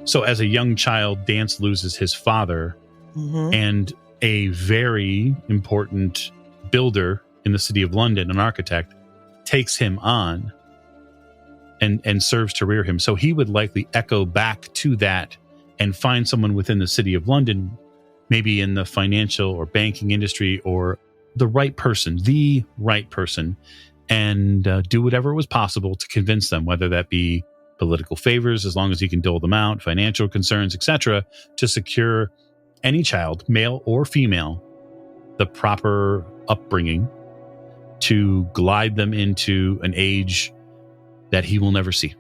So as a young child, Dance loses his father, and a very important builder in the city of London, an architect, takes him on and serves to rear him. So he would likely echo back to that and find someone within the city of London, maybe in the financial or banking industry, or the right person, and do whatever was possible to convince them, whether that be political favors, as long as he can dole them out, financial concerns, etc., to secure any child, male or female, the proper upbringing to glide them into an age that he will never see.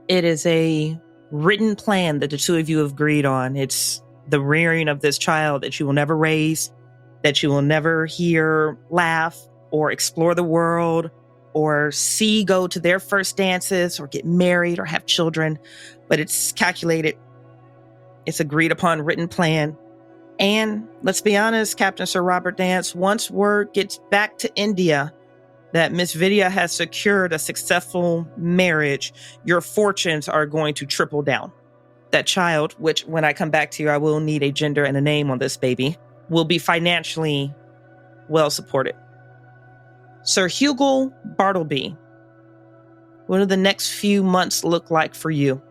It is a written plan that the two of you have agreed on. It's the rearing of this child that you will never raise, that you will never hear laugh or explore the world or see go to their first dances or get married or have children. But it's calculated. It's agreed upon written plan. And let's be honest, Captain Sir Robert Dance, once word gets back to India that Miss Vidya has secured a successful marriage, your fortunes are going to triple down. That child, which when I come back to you, I will need a gender and a name on this baby, will be financially well supported. Sir Hugo Bartleby, what do the next few months look like for you?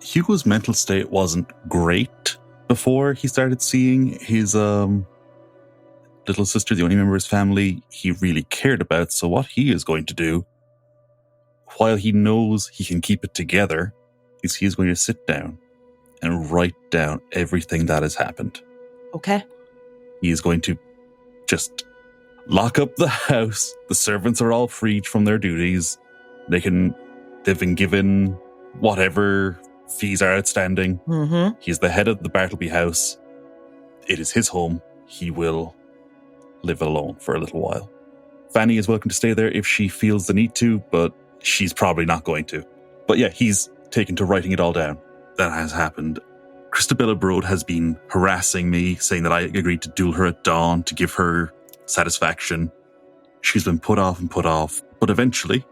Hugo's mental state wasn't great before he started seeing his little sister, the only member of his family he really cared about. So what he is going to do, while he knows he can keep it together, is he is going to sit down and write down everything that has happened. Okay. He is going to just lock up the house. The servants are all freed from their duties. They've been given whatever fees are outstanding. He's the head of the Bartleby house. It is his home. He will live alone for a little while. Fanny is welcome to stay there if she feels the need to, but she's probably not going to. But yeah, he's taken to writing it all down. That has happened. Christabella Broad has been harassing me, saying that I agreed to duel her at dawn to give her satisfaction. She's been put off, but eventually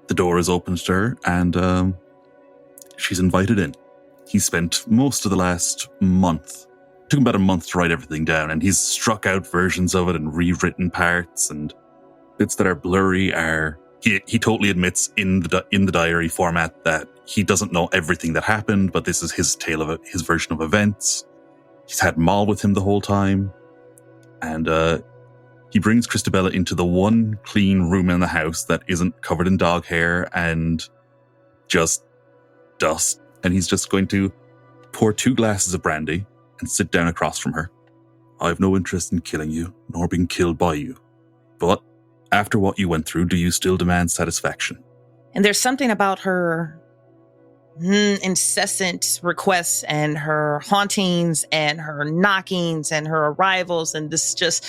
the door is opened to her and she's invited in. He spent most of the last month, took him about a month to write everything down, and he's struck out versions of it and rewritten parts, and bits that are blurry are... He totally admits in the diary format that he doesn't know everything that happened, but this is his tale of it, his version of events. He's had Moll with him the whole time, and he brings Christabella into the one clean room in the house that isn't covered in dog hair and just dust, and he's just going to pour 2 glasses of brandy and sit down across from her. I have no interest in killing you, nor being killed by you. But after what you went through, do you still demand satisfaction? And there's something about her incessant requests and her hauntings and her knockings and her arrivals and this just,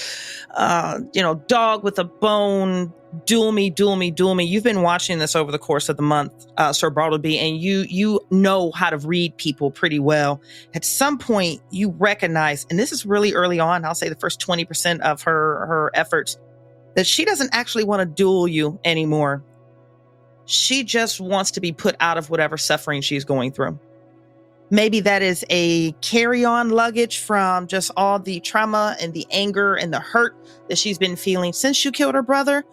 dog with a bone, duel me, duel me, duel me. You've been watching this over the course of the month, Sir Bartleby, and you know how to read people pretty well. At some point, you recognize, and this is really early on, I'll say the first 20% of her efforts, that she doesn't actually want to duel you anymore. She just wants to be put out of whatever suffering she's going through. Maybe that is a carry-on luggage from just all the trauma and the anger and the hurt that she's been feeling since you killed her brother.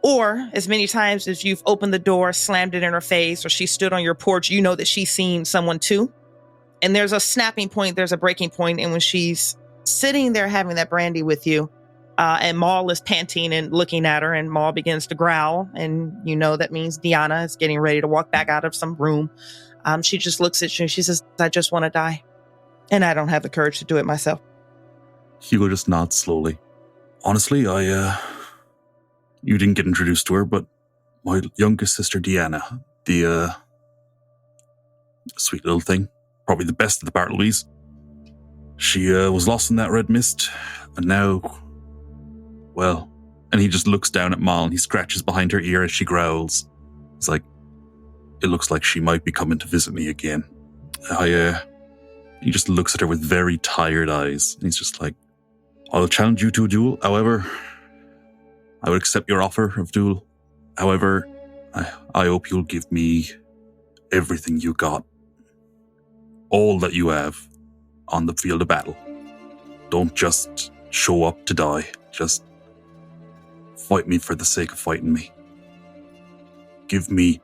Or as many times as you've opened the door, slammed it in her face, or she stood on your porch, you know that she's seen someone too. And there's a snapping point, there's a breaking point. And when she's sitting there having that brandy with you, and Maul is panting and looking at her, and Maul begins to growl. And you know that means Deanna is getting ready to walk back out of some room. She just looks at you and she says, I just want to die. And I don't have the courage to do it myself. Hugo just nods slowly. Honestly, you didn't get introduced to her, but my youngest sister, Deanna, the sweet little thing, probably the best of the Bartlebys. She was lost in that red mist, and now... Well, and he just looks down at Mal and he scratches behind her ear as she growls. He's like, it looks like she might be coming to visit me again. He just looks at her with very tired eyes. And he's just like, I'll challenge you to a duel. However, I would accept your offer of duel. However, I hope you'll give me everything you got. All that you have on the field of battle. Don't just show up to die. Just fight me for the sake of fighting me. Give me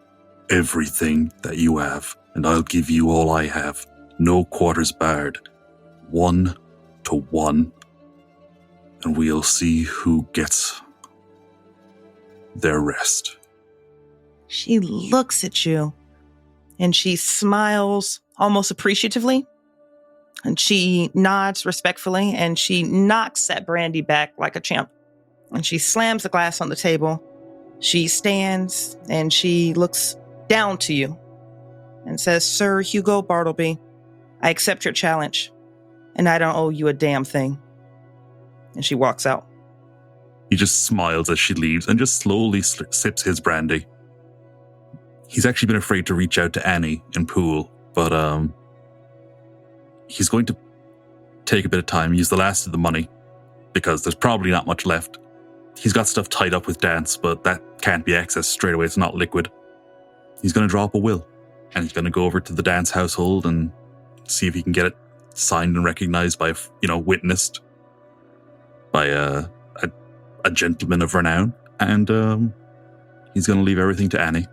everything that you have, and I'll give you all I have. No quarters barred. 1-to-1. And we'll see who gets their rest. She looks at you, and she smiles almost appreciatively, and she nods respectfully, and she knocks that brandy back like a champ. And she slams the glass on the table. She stands and she looks down to you and says, Sir Hugo Bartleby, I accept your challenge, and I don't owe you a damn thing. And she walks out. He just smiles as she leaves and just slowly sips his brandy. He's actually been afraid to reach out to Annie in Pool, but he's going to take a bit of time, use the last of the money, because there's probably not much left. He's got stuff tied up with Dance, but that can't be accessed straight away. It's not liquid. He's going to draw up a will, and he's going to go over to the Dance household and see if he can get it signed and recognized by, witnessed by a gentleman of renown. And he's going to leave everything to Annie.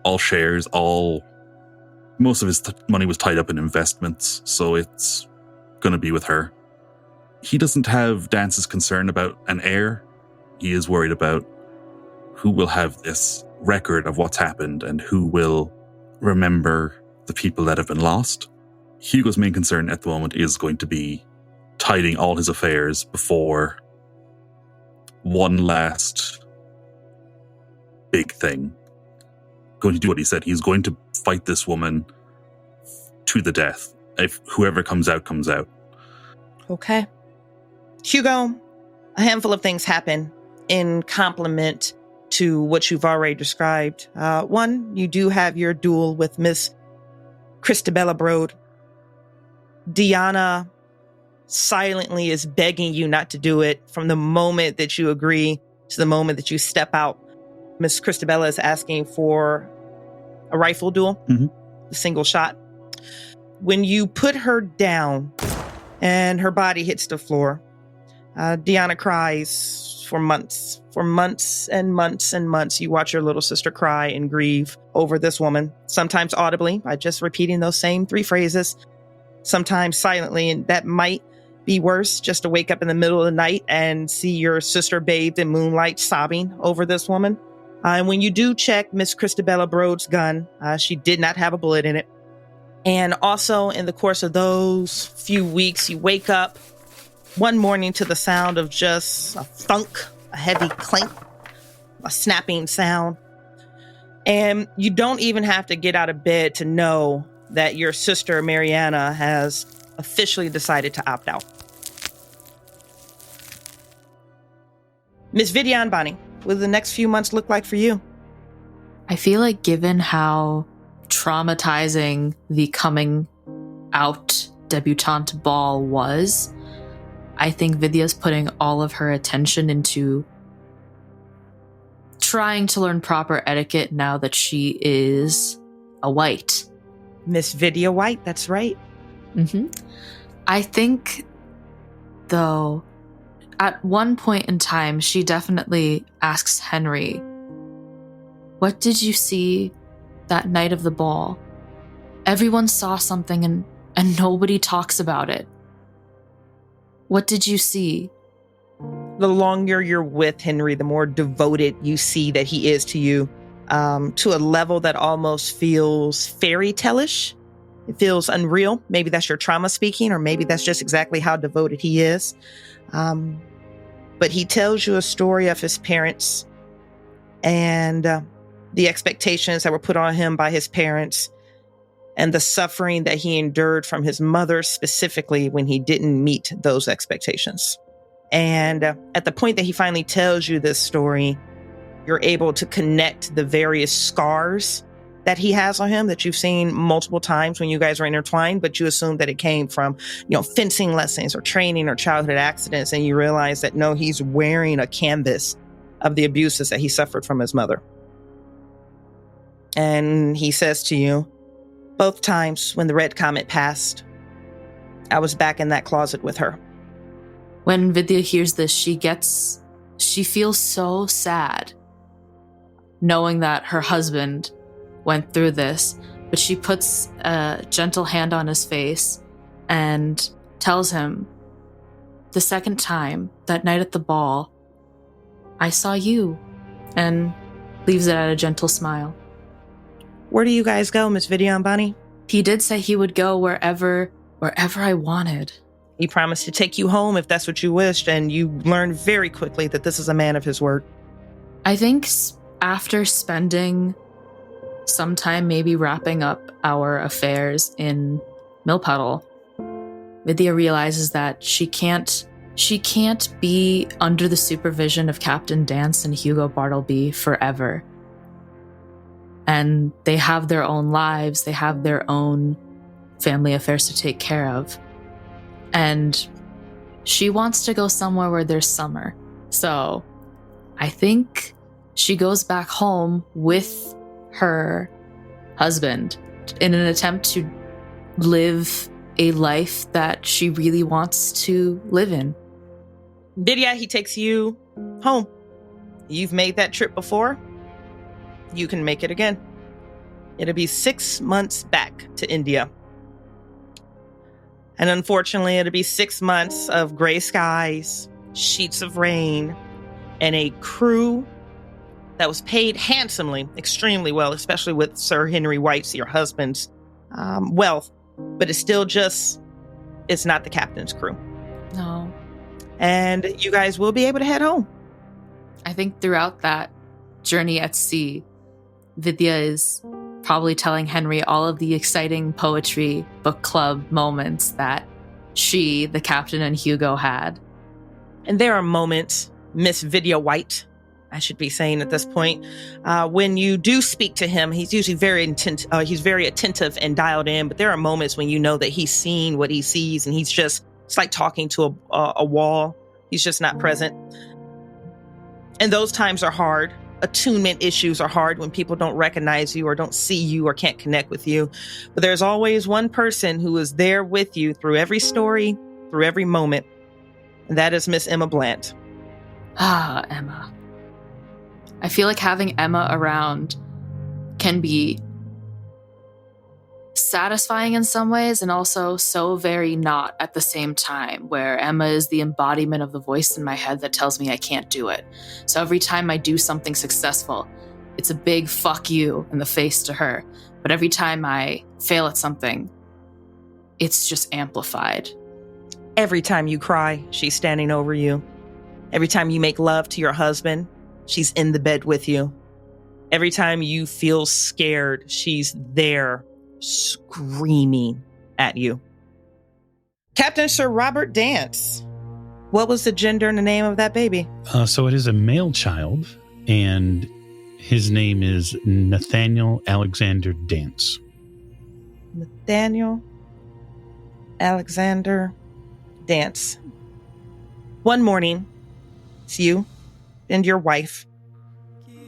All shares, most of his money was tied up in investments, so it's going to be with her. He doesn't have Dance's concern about an heir. He is worried about who will have this record of what's happened and who will remember the people that have been lost. Hugo's main concern at the moment is going to be tidying all his affairs before one last big thing. Going to do what he said. He's going to fight this woman to the death. If whoever comes out, comes out. Okay. Hugo, a handful of things happen in complement to what you've already described. One, you do have your duel with Miss Christabella Broad. Deanna silently is begging you not to do it from the moment that you agree to the moment that you step out. Miss Christabella is asking for a rifle duel, a single shot. When you put her down and her body hits the floor, Deanna cries for months and months and months. You watch your little sister cry and grieve over this woman, sometimes audibly by just repeating those same 3 phrases, sometimes silently. And that might be worse, just to wake up in the middle of the night and see your sister bathed in moonlight sobbing over this woman. And when you do check Miss Christabella Broad's gun, she did not have a bullet in it. And also in the course of those few weeks, you wake up one morning to the sound of just a thunk, a heavy clink, a snapping sound. And you don't even have to get out of bed to know that your sister, Mariana, has officially decided to opt out. Miss Vidya and Bonnie, what do the next few months look like for you? I feel like given how traumatizing the coming out debutante ball was, I think Vidya's putting all of her attention into trying to learn proper etiquette now that she is a white. Miss Vidya White, that's right. Mm-hmm. I think, though, at one point in time, she definitely asks Henry, "What did you see that night of the ball? Everyone saw something and nobody talks about it. What did you see?" The longer you're with Henry, the more devoted you see that he is to you, to a level that almost feels fairy tale-ish. It feels unreal. Maybe that's your trauma speaking, or maybe that's just exactly how devoted he is. But he tells you a story of his parents and the expectations that were put on him by his parents and the suffering that he endured from his mother specifically when he didn't meet those expectations. And at the point that he finally tells you this story, you're able to connect the various scars that he has on him that you've seen multiple times when you guys are intertwined, but you assume that it came from, fencing lessons or training or childhood accidents. And you realize that no, he's wearing a canvas of the abuses that he suffered from his mother. And he says to you, both times when the red comet passed, I was back in that closet with her. When Vidya hears this, she feels so sad knowing that her husband went through this, but she puts a gentle hand on his face and tells him, "The second time, that night at the ball, I saw you," and leaves it at a gentle smile. Where do you guys go, Miss Vidya and Bonnie? He did say he would go wherever I wanted. He promised to take you home if that's what you wished, and you learned very quickly that this is a man of his word. I think after spending some time maybe wrapping up our affairs in Millpuddle, Vidya realizes that she can't be under the supervision of Captain Dance and Hugo Bartleby forever. And they have their own lives, they have their own family affairs to take care of. And she wants to go somewhere where there's summer. So I think she goes back home with her husband in an attempt to live a life that she really wants to live in. Vidya, he takes you home. You've made that trip before. You can make it again. It'll be 6 months back to India. And unfortunately, it'll be 6 months of gray skies, sheets of rain, and a crew that was paid handsomely, extremely well, especially with Sir Henry White's, your husband's, wealth. But it's still it's not the captain's crew. No. And you guys will be able to head home. I think throughout that journey at sea, Vidya is probably telling Henry all of the exciting poetry book club moments that she, the captain, and Hugo had. And there are moments, Miss Vidya White, I should be saying at this point, when you do speak to him, he's usually very attentive and dialed in. But there are moments when you know that he's seeing what he sees, and it's like talking to a wall. He's just not present. And those times are hard. Attunement issues are hard when people don't recognize you or don't see you or can't connect with you. But there's always one person who is there with you through every story, through every moment. And that is Miss Emma Blant. Ah, Emma. I feel like having Emma around can be satisfying in some ways and also so very not at the same time, where Emma is the embodiment of the voice in my head that tells me I can't do it. So every time I do something successful, it's a big fuck you in the face to her. But every time I fail at something, it's just amplified. Every time you cry, she's standing over you. Every time you make love to your husband, she's in the bed with you. Every time you feel scared, she's there screaming at you. Captain Sir Robert Dance, what was the gender and the name of that baby? So it is a male child, and his name is Nathaniel Alexander Dance. Nathaniel Alexander Dance. One morning, it's you and your wife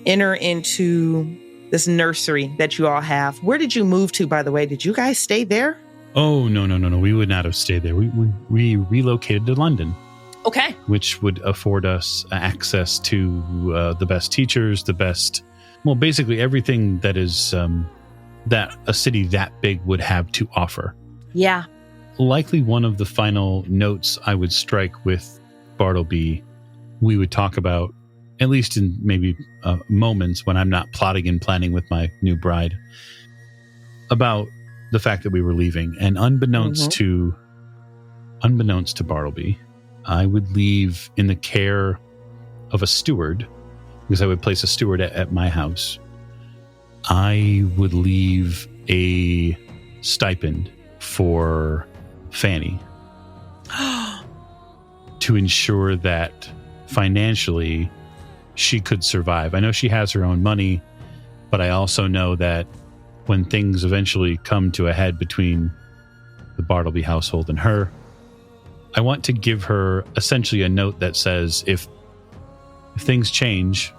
enter into this nursery that you all have. Where did you move to, by the way? Did you guys stay there? Oh, no. We would not have stayed there. We relocated to London. Okay. Which would afford us access to the best teachers, basically everything that is that a city that big would have to offer. Yeah. Likely one of the final notes I would strike with Bartleby, we would talk about, at least in maybe moments when I'm not plotting and planning with my new bride, about the fact that we were leaving. And unbeknownst to Bartleby, I would leave in the care of a steward, because I would place a steward at my house. I would leave a stipend for Fanny to ensure that financially she could survive. I know she has her own money, but I also know that when things eventually come to a head between the Bartleby household and her, I want to give her essentially a note that says, if things change,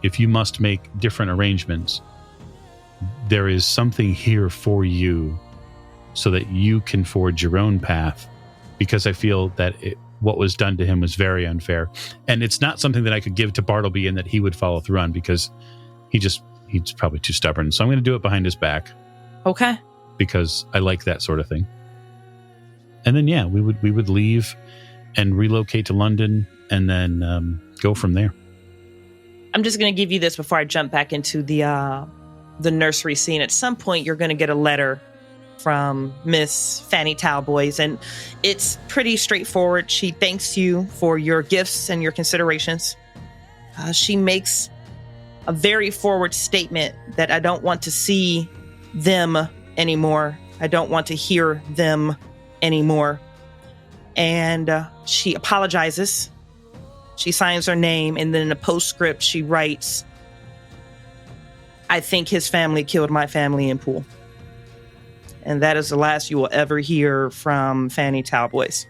if you must make different arrangements, there is something here for you so that you can forge your own path, because I feel that what was done to him was very unfair. And it's not something that I could give to Bartleby and that he would follow through on, because he's probably too stubborn. So I'm going to do it behind his back. Okay. Because I like that sort of thing. And then, yeah, we would leave and relocate to London and then go from there. I'm just going to give you this before I jump back into the nursery scene. At some point, you're going to get a letter from Miss Fanny Talboys, and it's pretty straightforward. She thanks you for your gifts and your considerations. She makes a very forward statement that I don't want to see them anymore. I don't want to hear them anymore. And she apologizes. She signs her name, and then in a postscript, she writes, "I think his family killed my family in pool." And that is the last you will ever hear from Fanny Talboys.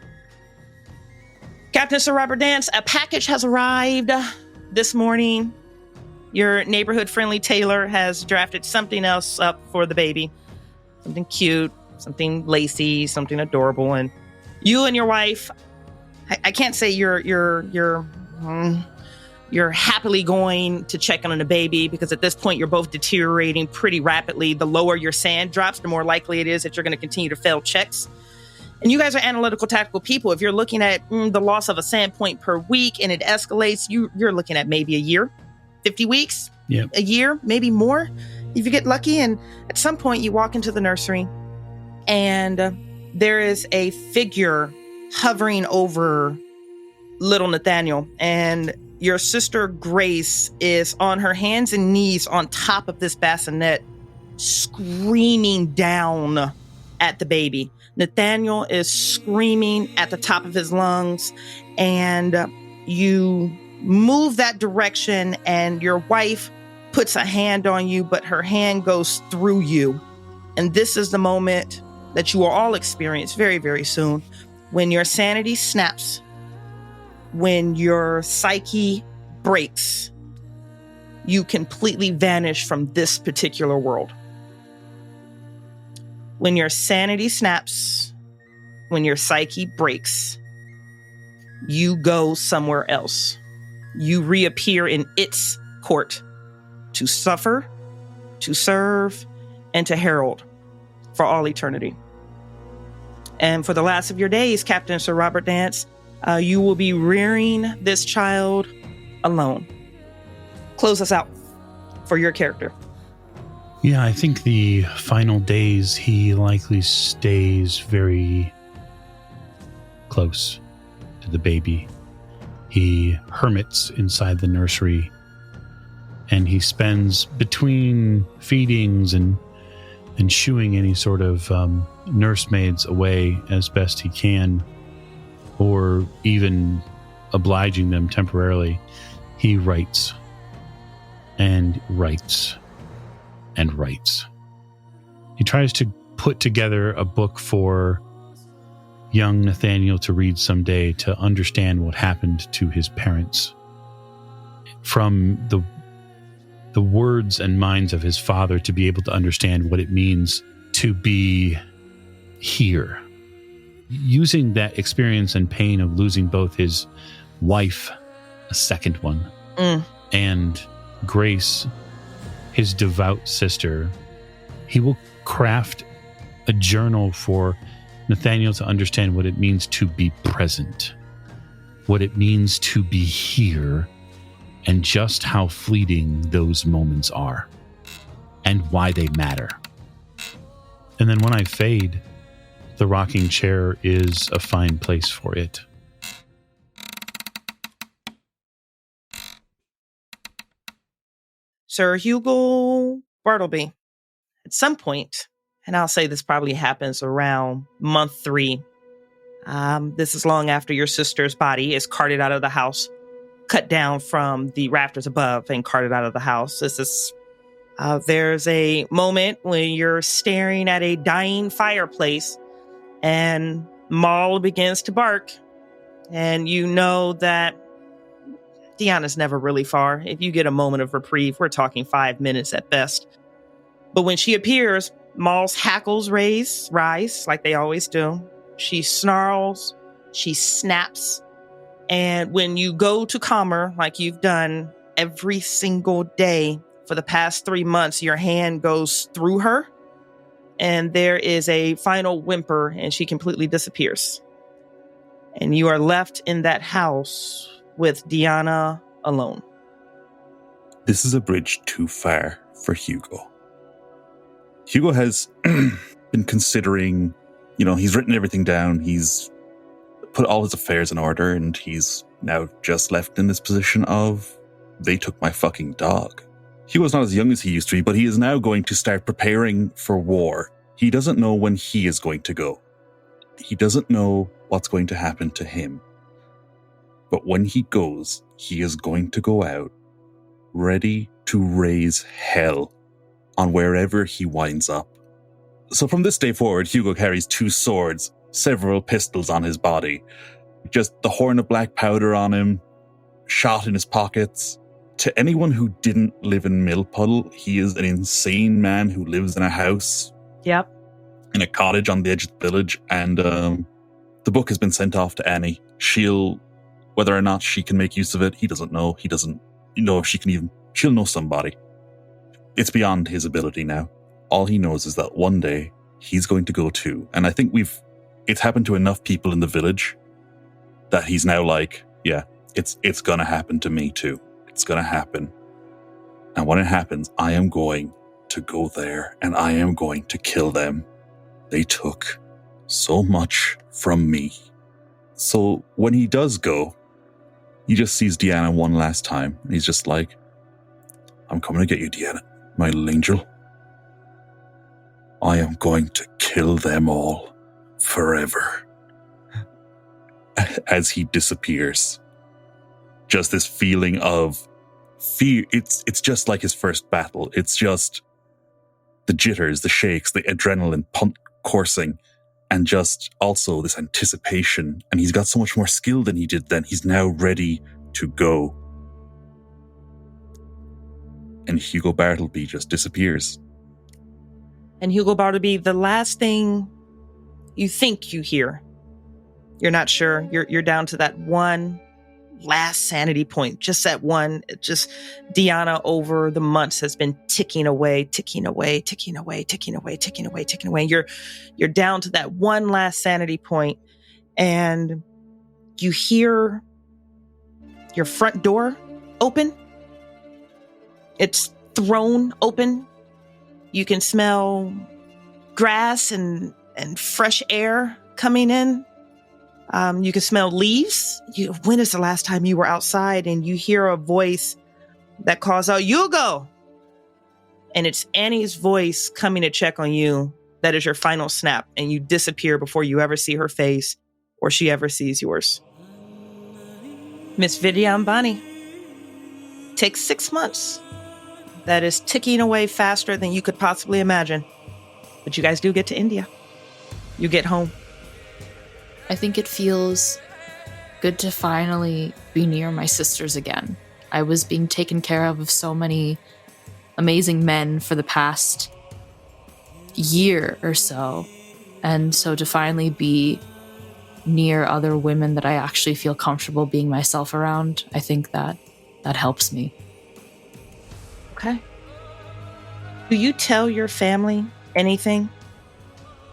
Captain Sir Robert Dance, a package has arrived this morning. Your neighborhood-friendly tailor has drafted something else up for the baby. Something cute, something lacy, something adorable. And you and your wife, I can't say you're happily going to check on the baby, because at this point you're both deteriorating pretty rapidly. The lower your sand drops, the more likely it is that you're going to continue to fail checks. And you guys are analytical, tactical people. If you're looking at the loss of a sand point per week and it escalates, you're looking at maybe a year, 50 weeks, a year, maybe more, if you get lucky. And at some point you walk into the nursery and there is a figure hovering over little Nathaniel, and your sister Grace is on her hands and knees on top of this bassinet, screaming down at the baby. Nathaniel is screaming at the top of his lungs, and you move that direction, and your wife puts a hand on you, but her hand goes through you. And this is the moment that you will all experience very, very soon, when your sanity snaps, when your psyche breaks. You completely vanish from this particular world. When your sanity snaps, when your psyche breaks, you go somewhere else. You reappear in its court to suffer, to serve, and to herald for all eternity. And for the last of your days, Captain Sir Robert Dance, you will be rearing this child alone. Close us out for your character. Yeah, I think the final days he likely stays very close to the baby. He hermits inside the nursery And he spends between feedings and shooing any sort of nursemaids away as best he can, or even obliging them temporarily, he writes and writes and writes. He tries to put together a book for young Nathaniel to read someday, to understand what happened to his parents from the words and minds of his father, to be able to understand what it means to be here. Using that experience and pain of losing both his wife, a second one, and Grace, his devout sister, he will craft a journal for Nathaniel to understand what it means to be present, what it means to be here, and just how fleeting those moments are, and why they matter. And then when I fade, the rocking chair is a fine place for it. Sir Hugo Bartleby, at some point, and I'll say this probably happens around month 3. This is long after your sister's body is carted out of the house, cut down from the rafters above and carted out of the house. There's a moment when you're staring at a dying fireplace and Maul begins to bark, and you know that Deanna's never really far. If you get a moment of reprieve, we're talking 5 minutes at best. But when she appears, Maul's hackles rise like they always do. She snarls, she snaps, and when you go to calm her, like you've done every single day for the past 3 months, your hand goes through her, and there is a final whimper, and she completely disappears. And you are left in that house with Deanna alone. This is a bridge too far for Hugo. Hugo has been considering, he's written everything down. He's put all his affairs in order, and he's now just left in this position of, they took my fucking dog. Hugo's not as young as he used to be, but he is now going to start preparing for war. He doesn't know when he is going to go. He doesn't know what's going to happen to him. But when he goes, he is going to go out ready to raise hell on wherever he winds up. So from this day forward, Hugo carries 2 swords, several pistols on his body, just the horn of black powder on him, shot in his pockets. To anyone who didn't live in Millpuddle, he is an insane man who lives in a house. Yep. In a cottage on the edge of the village, and the book has been sent off to Annie. Whether or not she can make use of it, he doesn't know. He doesn't know if she'll know somebody. It's beyond his ability now. All he knows is that one day he's going to go too. And I think it's happened to enough people in the village that he's now like, yeah, it's gonna happen to me too. It's gonna happen. And when it happens, I am going to go there and I am going to kill them. They took so much from me. So when he does go, he just sees Deanna one last time, and he's just like, I'm coming to get you, Deanna, my little angel. I am going to kill them all forever. As he disappears. Just this feeling of fear. It's just like his first battle. It's just the jitters, the shakes, the adrenaline coursing. And just also this anticipation. And he's got so much more skill than he did then. He's now ready to go. And Hugo Bartleby just disappears. And Hugo Bartleby, the last thing you think you hear, you're not sure. You're down to that one last sanity point. Just that one. Just Deanna over the months has been ticking away. You're down to that one last sanity point, and you hear your front door open. It's thrown open. You can smell grass and fresh air coming in. You can smell leaves. When is the last time you were outside? And you hear a voice that calls out, Hugo! And it's Annie's voice coming to check on you. That is your final snap, and you disappear before you ever see her face or she ever sees yours. Miss Vidya Ambani takes 6 months. That is ticking away faster than you could possibly imagine. But you guys do get to India. You get home. I think it feels good to finally be near my sisters again. I was being taken care of so many amazing men for the past year or so. And so to finally be near other women that I actually feel comfortable being myself around, I think that helps me. Okay. Do you tell your family anything?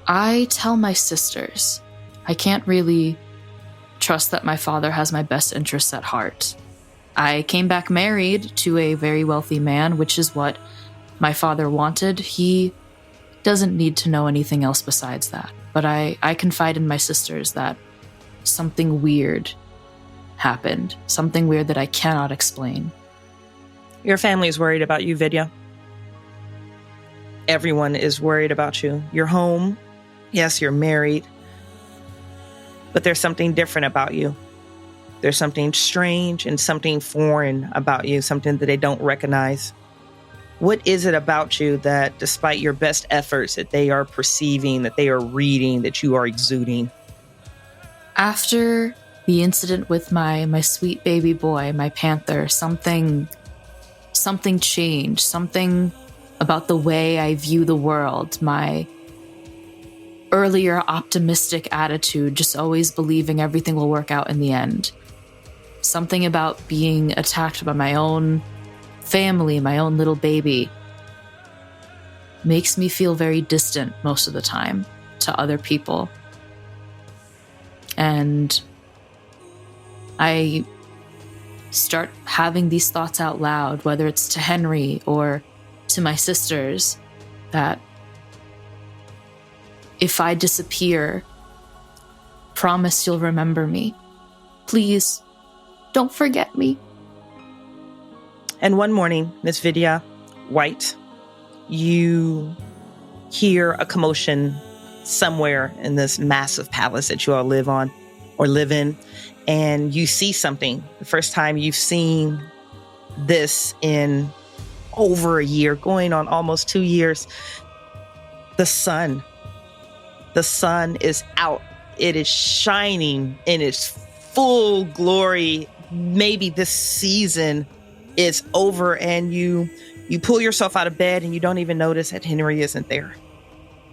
I tell my sisters. I can't really trust that my father has my best interests at heart. I came back married to a very wealthy man, which is what my father wanted. He doesn't need to know anything else besides that. But I confide in my sisters that something weird happened, something weird that I cannot explain. Your family is worried about you, Vidya. Everyone is worried about you. You're home. Yes, you're married. But there's something different about you. There's something strange and something foreign about you, something that they don't recognize. What is it about you that, despite your best efforts, that they are perceiving, that they are reading, that you are exuding? After the incident with my sweet baby boy, my panther, something changed. Something about the way I view the world. My earlier optimistic attitude, just always believing everything will work out in the end. Something about being attacked by my own family, my own little baby, makes me feel very distant most of the time to other people. And I start having these thoughts out loud, whether it's to Henry or to my sisters, that if I disappear, promise you'll remember me. Please, don't forget me. And one morning, Miss Vidya White, you hear a commotion somewhere in this massive palace that you all live on or live in, and you see something. The first time you've seen this in over a year, going on almost 2 years. The sun is out. It is shining in its full glory. Maybe this season is over, and you pull yourself out of bed and you don't even notice that Henry isn't there.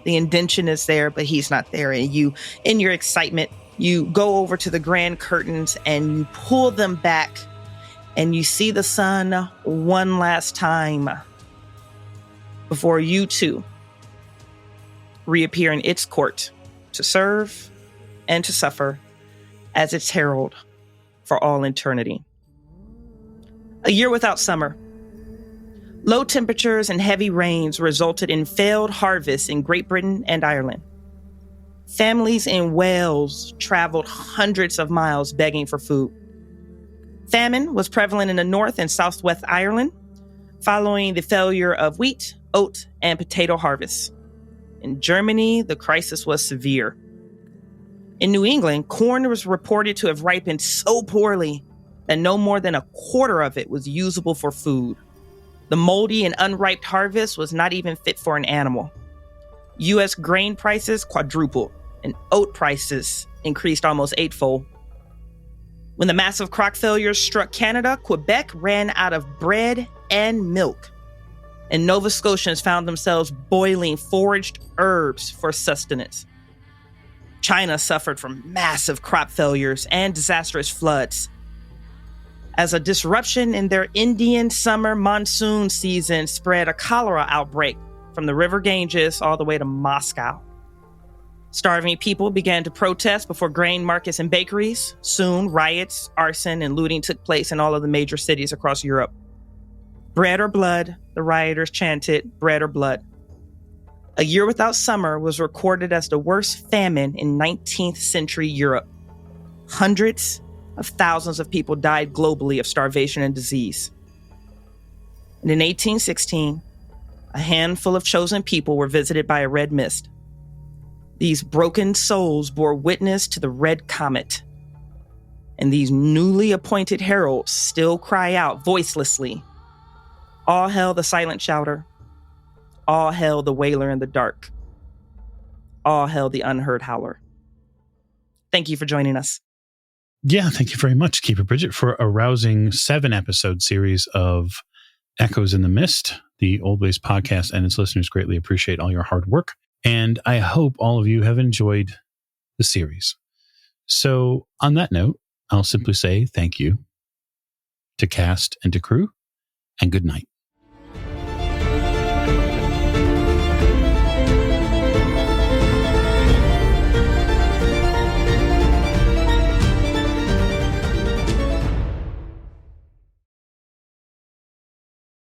The indention is there, but he's not there. And you, in your excitement, you go over to the grand curtains and you pull them back, and you see the sun one last time before you two reappear in its court to serve and to suffer as its herald for all eternity. A year without summer. Low temperatures and heavy rains resulted in failed harvests in Great Britain and Ireland. Families in Wales traveled hundreds of miles begging for food. Famine was prevalent in the North and Southwest Ireland, following the failure of wheat, oat, and potato harvests. In Germany, the crisis was severe. In New England, corn was reported to have ripened so poorly that no more than a quarter of it was usable for food. The moldy and unripe harvest was not even fit for an animal. U.S. grain prices quadrupled, and oat prices increased almost eightfold. When the massive crop failures struck Canada, Quebec ran out of bread and milk, and Nova Scotians found themselves boiling foraged herbs for sustenance. China suffered from massive crop failures and disastrous floods. As a disruption in their Indian summer monsoon season spread a cholera outbreak from the River Ganges all the way to Moscow. Starving people began to protest before grain markets and bakeries. Soon, riots, arson, and looting took place in all of the major cities across Europe. Bread or blood, the rioters chanted, bread or blood. A year without summer was recorded as the worst famine in 19th century Europe. Hundreds of thousands of people died globally of starvation and disease. And in 1816, a handful of chosen people were visited by a red mist. These broken souls bore witness to the red comet. And these newly appointed heralds still cry out voicelessly, "All hail the silent shouter. All hail the wailer in the dark. All hail the unheard howler." Thank you for joining us. Yeah, thank you very much, Keeper Bridget, for a rousing 7-episode series of Echoes in the Mist. The Old Ways podcast and its listeners greatly appreciate all your hard work. And I hope all of you have enjoyed the series. So on that note, I'll simply say thank you to cast and to crew, and good night.